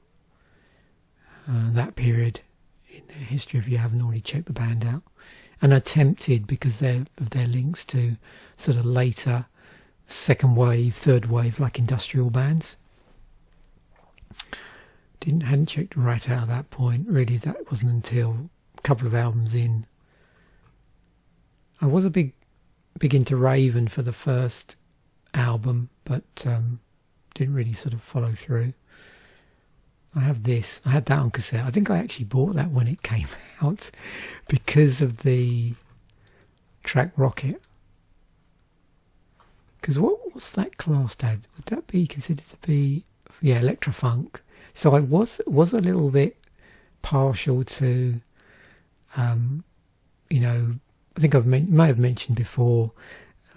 that period in their history if you haven't already checked the band out. And are tempted because of their links to sort of later second wave, third wave, like industrial bands. Hadn't checked Rat out at that point. Really, that wasn't until a couple of albums in. I was a big into Raven for the first album, but didn't really sort of follow through. I have this. I had that on cassette. I think I actually bought that when it came out because of the track Rocket. Because what's that classed as? Would that be considered to be, yeah, electro-funk? So I was a little bit partial to, you know, I think may have mentioned before,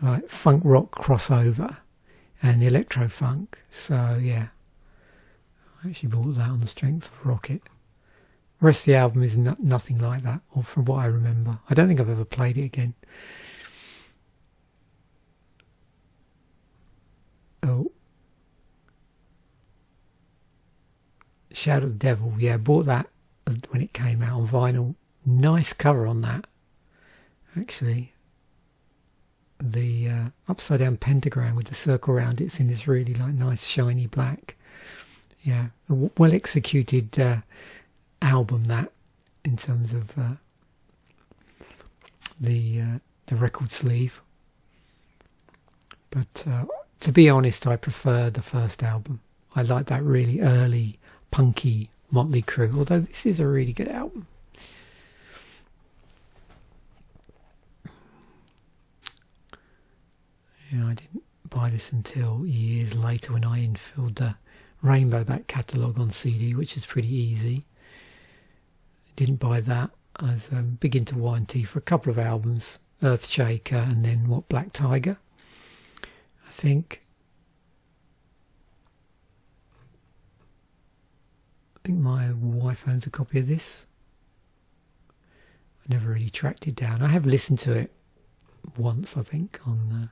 like funk rock crossover and electro funk. So yeah, I actually bought that on the strength of Rocket. The rest of the album is nothing like that, or from what I remember. I don't think I've ever played it again. Oh, Shadow of the Devil. Yeah, I bought that when it came out on vinyl. Nice cover on that, actually. The upside down pentagram with the circle around it's in this really like nice shiny black. Yeah, a well executed album that, in terms of the record sleeve. But to be honest, I prefer the first album. I like that really early punky Motley Crue, although this is a really good album. Yeah, I didn't buy this until years later when I infilled the Rainbow back catalogue on CD, which is pretty easy. Didn't buy that. I was big into Y&T for a couple of albums, Earthshaker and then Black Tiger, I think. I think my wife owns a copy of this. I never really tracked it down. I have listened to it once, I think, on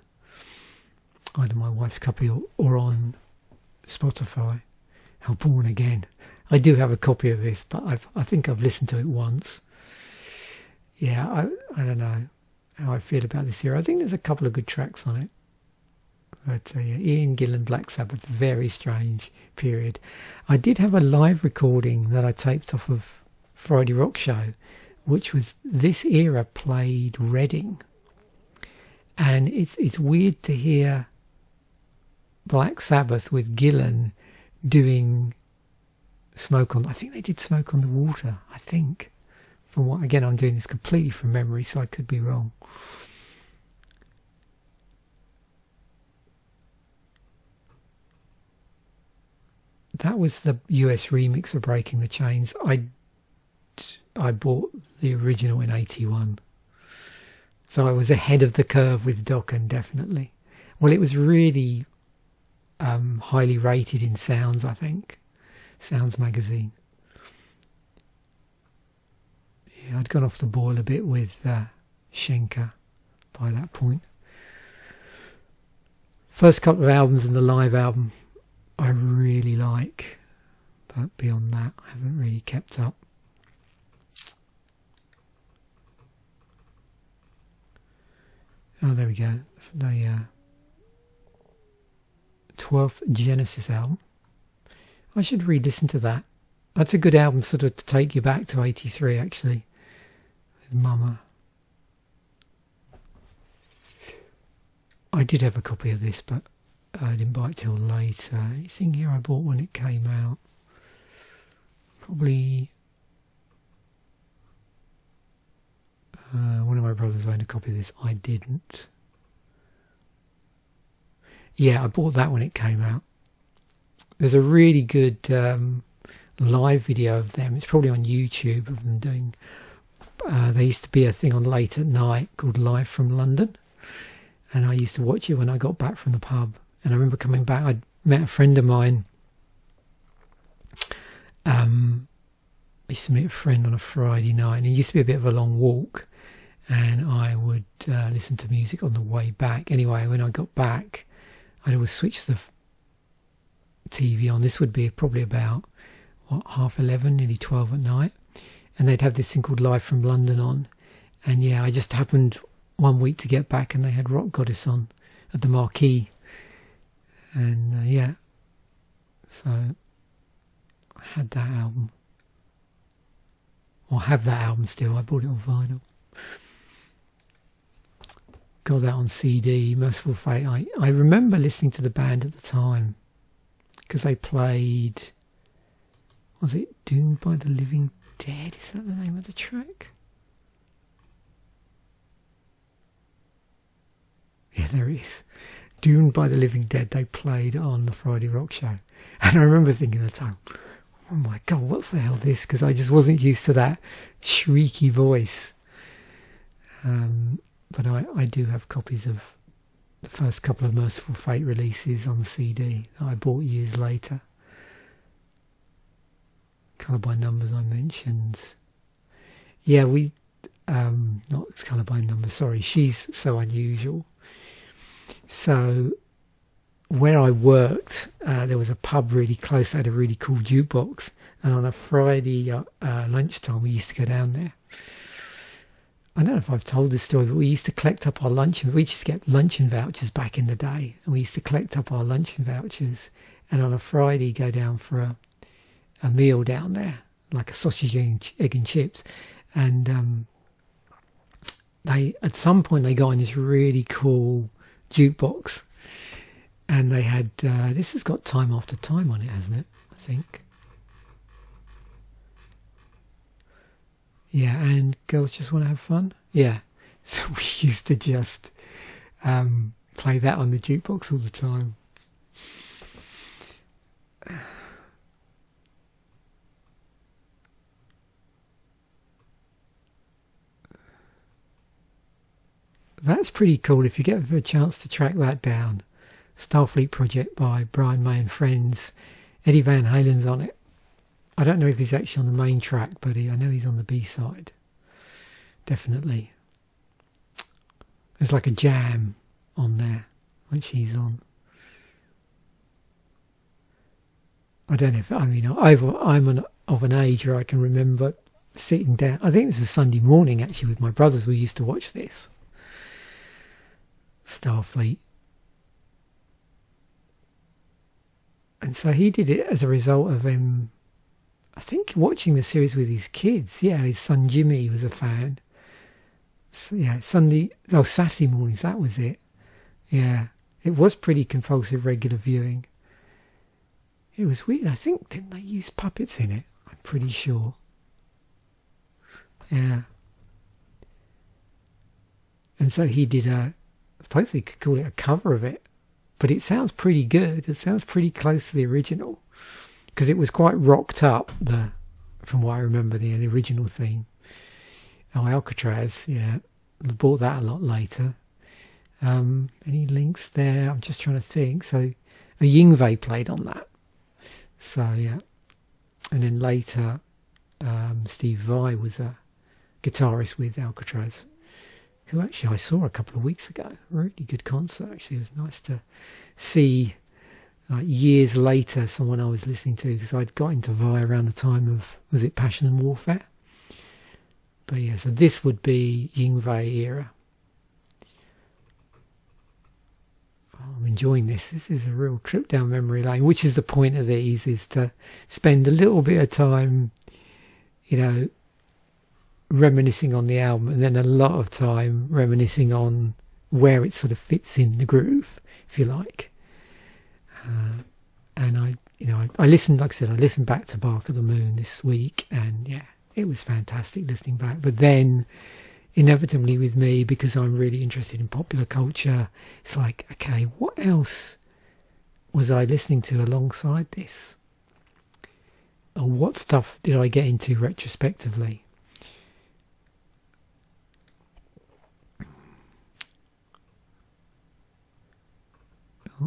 either my wife's copy or on Spotify. How Born Again. I do have a copy of this, but I think I've listened to it once. Yeah, I don't know how I feel about this here. I think there's a couple of good tracks on it. But yeah, Ian Gillan, Black Sabbath, very strange period. I did have a live recording that I taped off of Friday Rock Show, which was this era played Reading. And it's weird to hear Black Sabbath with Gillan doing Smoke on... I think they did Smoke on the Water, I think. From what, again, I'm doing this completely from memory, so I could be wrong. That was the US remix of Breaking the Chains. I bought the original in 81. So I was ahead of the curve with Dokken, definitely. Well, it was really highly rated in Sounds, I think. Sounds magazine. Yeah, I'd gone off the boil a bit with Schenker by that point. First couple of albums and the live album I really like, but beyond that I haven't really kept up. Oh, there we go. The 12th Genesis album. I should re-listen to that. That's a good album sort of to take you back to 83 actually, with Mama. I did have a copy of this, but I didn't buy it till later. Anything here I bought when it came out? Probably one of my brothers owned a copy of this. I didn't. Yeah, I bought that when it came out. There's a really good live video of them. It's probably on YouTube of them doing... there used to be a thing on late at night called Live from London. And I used to watch it when I got back from the pub. And I remember coming back, I'd met a friend of mine. I used to meet a friend on a Friday night, and it used to be a bit of a long walk. And I would listen to music on the way back. Anyway, when I got back, I'd always switch the TV on. This would be probably about, 11:30, nearly 12 at night. And they'd have this thing called Live from London on. And yeah, I just happened one week to get back and they had Rock Goddess on at the Marquee. And yeah, so I had that album, or have that album still. I bought it on vinyl, got that on CD. Merciful Fate. I remember listening to the band at the time because they played, was it Doomed by the Living Dead? Is that the name of the track? Yeah, there it is. Doomed by the Living Dead, they played on the Friday Rock Show. And I remember thinking at the time, oh my God, what's the hell this? Because I just wasn't used to that shrieky voice. But I do have copies of the first couple of Merciful Fate releases on CD that I bought years later. Colour by Numbers I mentioned. Yeah, not Colour by Numbers, sorry, She's So Unusual. So where I worked, there was a pub really close that had a really cool jukebox, and on a Friday lunchtime we used to go down there. I don't know if I've told this story, but we used to collect up our luncheon. We used to get luncheon vouchers back in the day, and we used to collect up our luncheon vouchers, and on a Friday go down for a meal down there, like a sausage, egg and chips. And they, at some point, they got in this really cool jukebox, and they had this has got Time After Time on it, hasn't it? I think. Yeah, and Girls Just Want to Have Fun. Yeah, so we used to just play that on the jukebox all the time. That's pretty cool if you get a chance to track that down. Starfleet Project by Brian May and Friends. Eddie Van Halen's on it. I don't know if he's actually on the main track, but I know he's on the B-side. Definitely. There's like a jam on there, which he's on. I don't know if, I'm of an age where I can remember sitting down. I think this was Sunday morning actually with my brothers. We used to watch this. Starfleet. And so he did it as a result of him, I think, watching the series with his kids. Yeah, his son Jimmy was a fan. So, yeah, Saturday mornings, that was it. Yeah, it was pretty compulsive regular viewing. It was weird. I think, didn't they use puppets in it? I'm pretty sure. Yeah. And so he did I suppose you could call it a cover of it. But it sounds pretty good. It sounds pretty close to the original. Because it was quite rocked up, from what I remember, the original theme. Oh, Alcatraz, yeah. I bought that a lot later. Any links there? I'm just trying to think. So, Yngwie played on that. So, yeah. And then later, Steve Vai was a guitarist with Alcatraz, who actually I saw a couple of weeks ago. Really good concert, actually. It was nice to see, years later, someone I was listening to, because I'd got into Vai around the time of, was it Passion and Warfare? But yeah, so this would be Yngwie era. Oh, I'm enjoying this. This is a real trip down memory lane, which is the point of these, is to spend a little bit of time, reminiscing on the album, and then a lot of time reminiscing on where it sort of fits in the groove, if you like. And I listened, like I said, I listened back to Bark of the Moon this week, and yeah, it was fantastic listening back. But then, inevitably with me, because I'm really interested in popular culture, it's like, okay, what else was I listening to alongside this? Or what stuff did I get into retrospectively?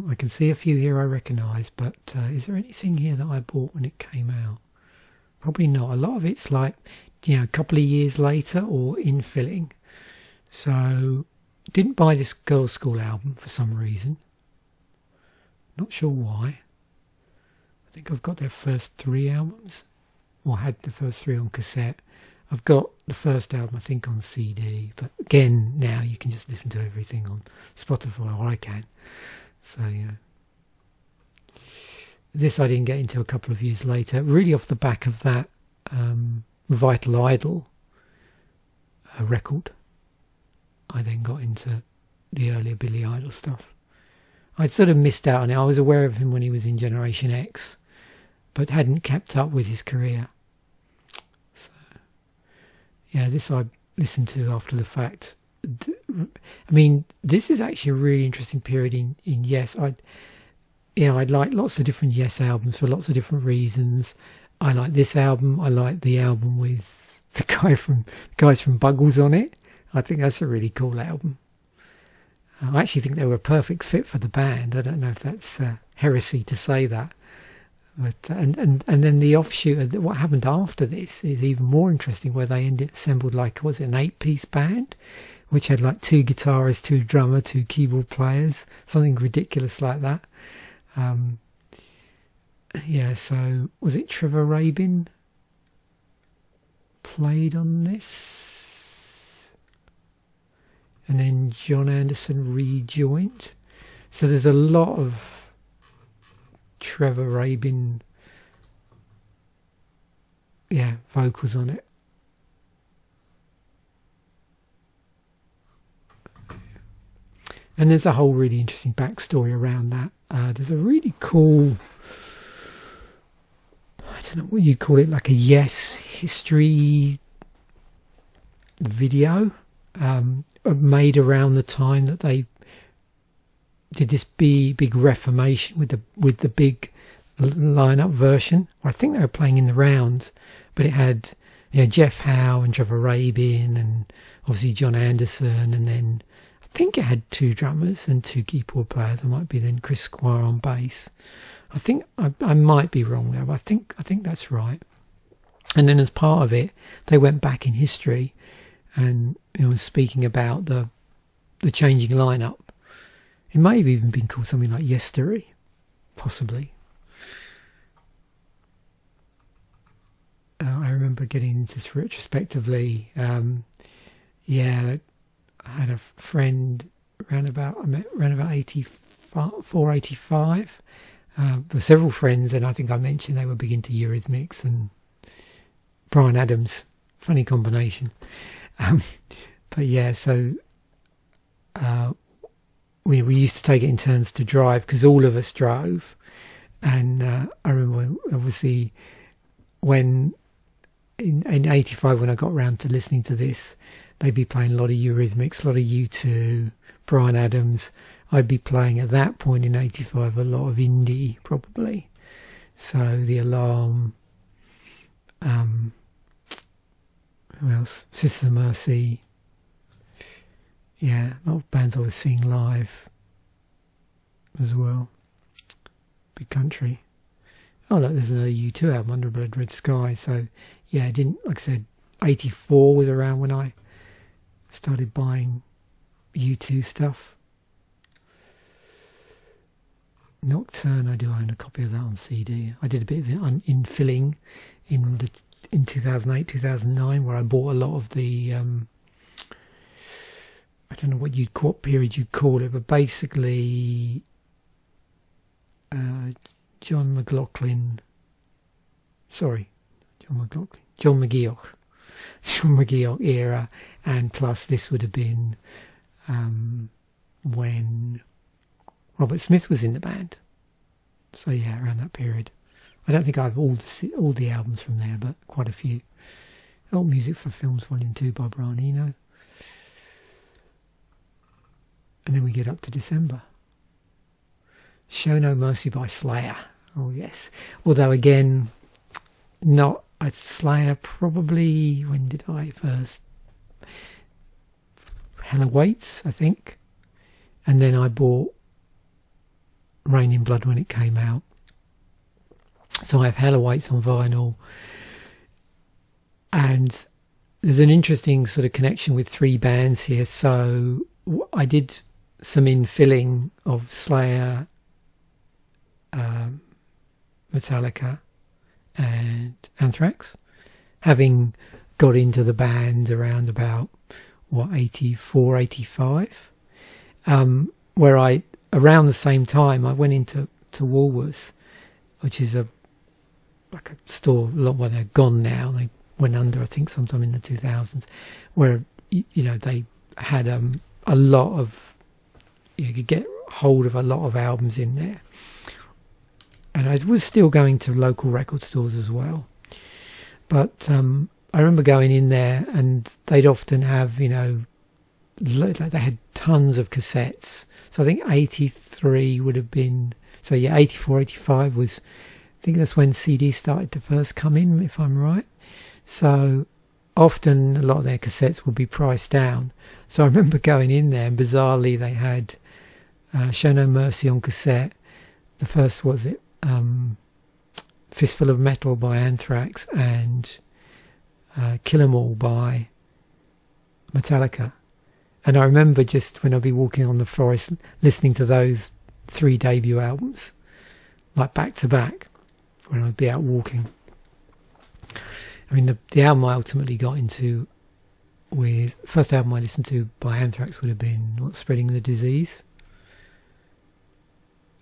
I can see a few here I recognise, but is there anything here that I bought when it came out? Probably not. A lot of it's like, a couple of years later or infilling. So, didn't buy this Girls' School album for some reason. Not sure why. I think I've got their first 3 albums, or had the first 3 on cassette. I've got the first album, I think, on CD, but again, now you can just listen to everything on Spotify, or I can. So, yeah. This I didn't get into a couple of years later, really off the back of that Vital Idol record. I then got into the earlier Billy Idol stuff. I'd sort of missed out on it. I was aware of him when he was in Generation X, but hadn't kept up with his career. So, yeah, this I listened to after the fact, I mean, this is actually a really interesting period in Yes. I like lots of different Yes albums for lots of different reasons. I like this album. I like the album with the guys from Buggles on it. I think that's a really cool album. I actually think they were a perfect fit for the band. I don't know if that's heresy to say that. But and then the offshoot of what happened after this is even more interesting, where they assembled like, was it an 8-piece band, which had like 2 guitarists, 2 drummer, 2 keyboard players, something ridiculous like that. So was it Trevor Rabin played on this? And then John Anderson rejoined. So there's a lot of Trevor Rabin vocals on it. And there's a whole really interesting backstory around that. There's a really cool, I don't know what you'd call it, like a Yes history video made around the time that they did this big reformation with the big lineup version. I think they were playing in the rounds, but it had Jeff Howe and Trevor Rabin and obviously John Anderson, and then I think it had 2 drummers and 2 keyboard players. There might be then Chris Squire on bass. I think I might be wrong there, but I think that's right. And then as part of it, they went back in history and speaking about the changing lineup. It may have even been called something like Yesterday, possibly. I remember getting into this retrospectively. I had a friend around about 84, 85. With several friends, and I think I mentioned they were big into Eurythmics and Bryan Adams. Funny combination. We used to take it in turns to drive because all of us drove. And I remember, obviously, when in 85, when I got round to listening to this, they'd be playing a lot of Eurythmics, a lot of U2, Bryan Adams. I'd be playing at that point in 85 a lot of indie, probably. So The Alarm, who else? Sisters of Mercy. Yeah, a lot of bands I was seeing live as well. Big Country. Oh, look, there's another U2 album, Under Blood Red Sky. So, yeah, I didn't, like I said, 84 was around when I started buying U2 stuff. Nocturne, I do own a copy of that on CD. I did a bit of it in filling in 2008, 2009, where I bought a lot of the, I don't know what period you'd call it, but basically John McGeoch, John McGeoch era, and plus this would have been when Robert Smith was in the band. So yeah, around that period. I don't think I have all the albums from there, but quite a few. Oh, Music for Films Volume 2 by Brian Eno. And then we get up to December. Show No Mercy by Slayer. Oh yes. Although again, not a Slayer probably, when did I first? Hell Awaits, I think. And then I bought Rain in Blood when it came out. So I have Hell Awaits on vinyl. And there's an interesting sort of connection with 3 bands here. So I did some infilling of Slayer, Metallica and Anthrax, having got into the band around about 84, 85, where around the same time I went into Woolworths, which is a store, a lot where they're gone now. They went under, I think, sometime in the 2000s, where they had a lot of, you could get hold of a lot of albums in there. And I was still going to local record stores as well. But I remember going in there and they'd often have, they had tons of cassettes. So I think 83 would have been, so yeah, 84, 85 was, I think that's when CDs started to first come in, if I'm right. So often a lot of their cassettes would be priced down. So I remember going in there and bizarrely they had Show No Mercy on cassette. The first was it Fistful of Metal by Anthrax and Kill 'Em All by Metallica. And I remember just when I'd be walking on the forest listening to those 3 debut albums, like back to back, when I'd be out walking. I mean, the album I ultimately got into with, first album I listened to by Anthrax would have been, Spreading the Disease.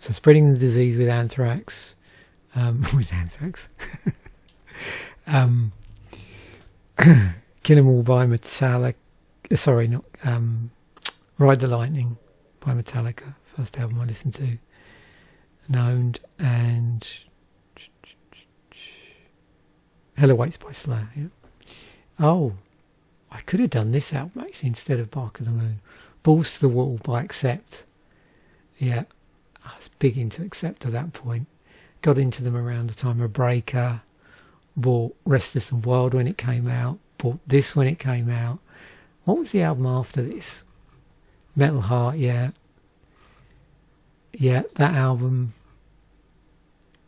So Spreading the Disease with Anthrax, Kill 'Em All by Metallica, Ride the Lightning by Metallica, first album I listened to and owned, and Hell Awaits by Slayer. Yeah. Oh, I could have done this album actually instead of Bark of the Moon. Balls to the Wall by Accept. Yeah, I was big into Accept at that point. Got into them around the time of Breaker. Bought Restless and Wild when it came out. Bought this when it came out. What was the album after this? Metal Heart, yeah. Yeah, that album.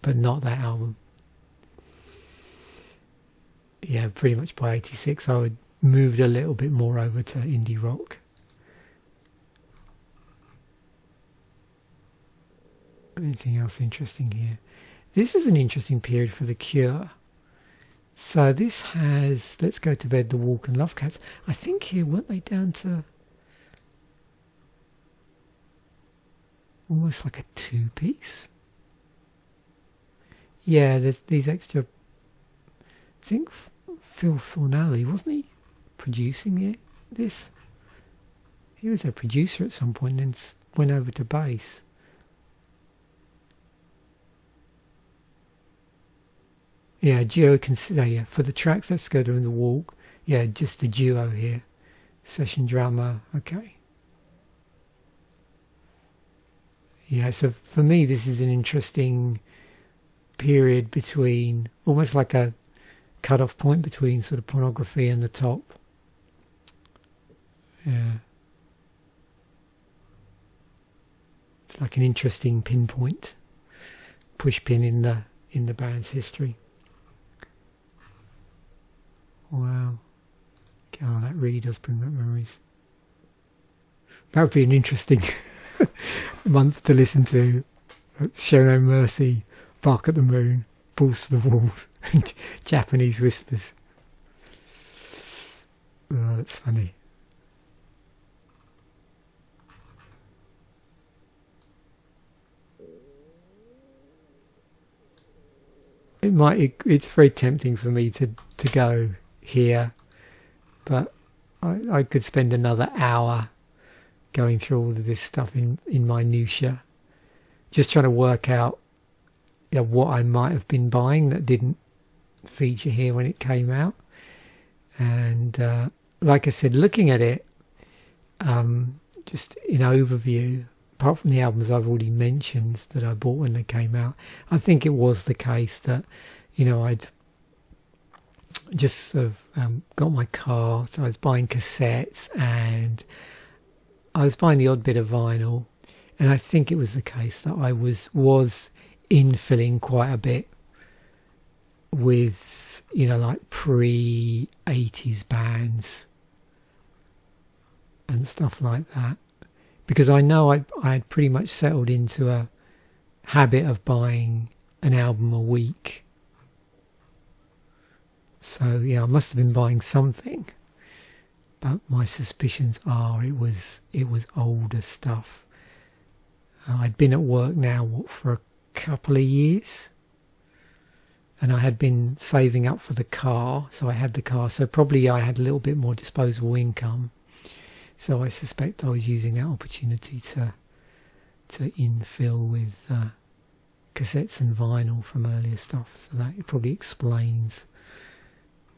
But not that album. Yeah, pretty much by 86 I would moved a little bit more over to indie rock. Anything else interesting here? This is an interesting period for The Cure. So this has Let's Go to Bed, The Walk and Love Cats. I think here, weren't they down to almost like a 2-piece? Yeah, there's these extra, I think Phil Thornalley, wasn't he producing this? He was a producer at some point and then went over to bass. Yeah, duo consider, yeah, for the tracks Let's Go to the Walk. Yeah, just a duo here. Session drummer, okay. Yeah, so for me this is an interesting period between, almost like a cut-off point between sort of pornography and the top. Yeah. It's like an interesting pinpoint, push pin in the band's history. Wow. Oh, that really does bring back memories. That would be an interesting month to listen to. Show No Mercy, Bark at the Moon, Balls to the Wall, Japanese Whispers. Oh, that's funny. It's very tempting for me to go here, but I could spend another hour going through all of this stuff in minutia, just trying to work out what I might have been buying that didn't feature here when it came out. And like I said, looking at it just in overview, apart from the albums I've already mentioned that I bought when they came out, I think it was the case that I'd just sort of got my car, so I was buying cassettes and I was buying the odd bit of vinyl, and I think it was the case that I was infilling quite a bit with like pre-80s bands and stuff like that, because I know I had pretty much settled into a habit of buying an album a week. So yeah, I must have been buying something, but my suspicions are it was older stuff. I'd been at work now for a couple of years, and I had been saving up for the car, so I had the car, so probably I had a little bit more disposable income, so I suspect I was using that opportunity to infill with cassettes and vinyl from earlier stuff, so that probably explains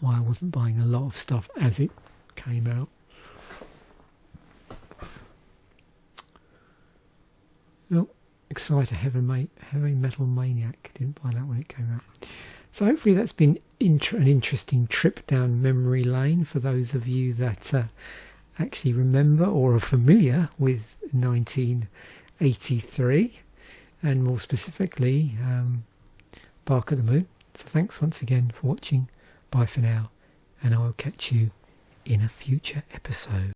why I wasn't buying a lot of stuff as it came out. Exciter Heavy Metal Maniac. Didn't buy that when it came out. So hopefully that's been an interesting trip down memory lane for those of you that actually remember or are familiar with 1983, and more specifically Bark at the Moon. So thanks once again for watching. Bye for now, and I will catch you in a future episode.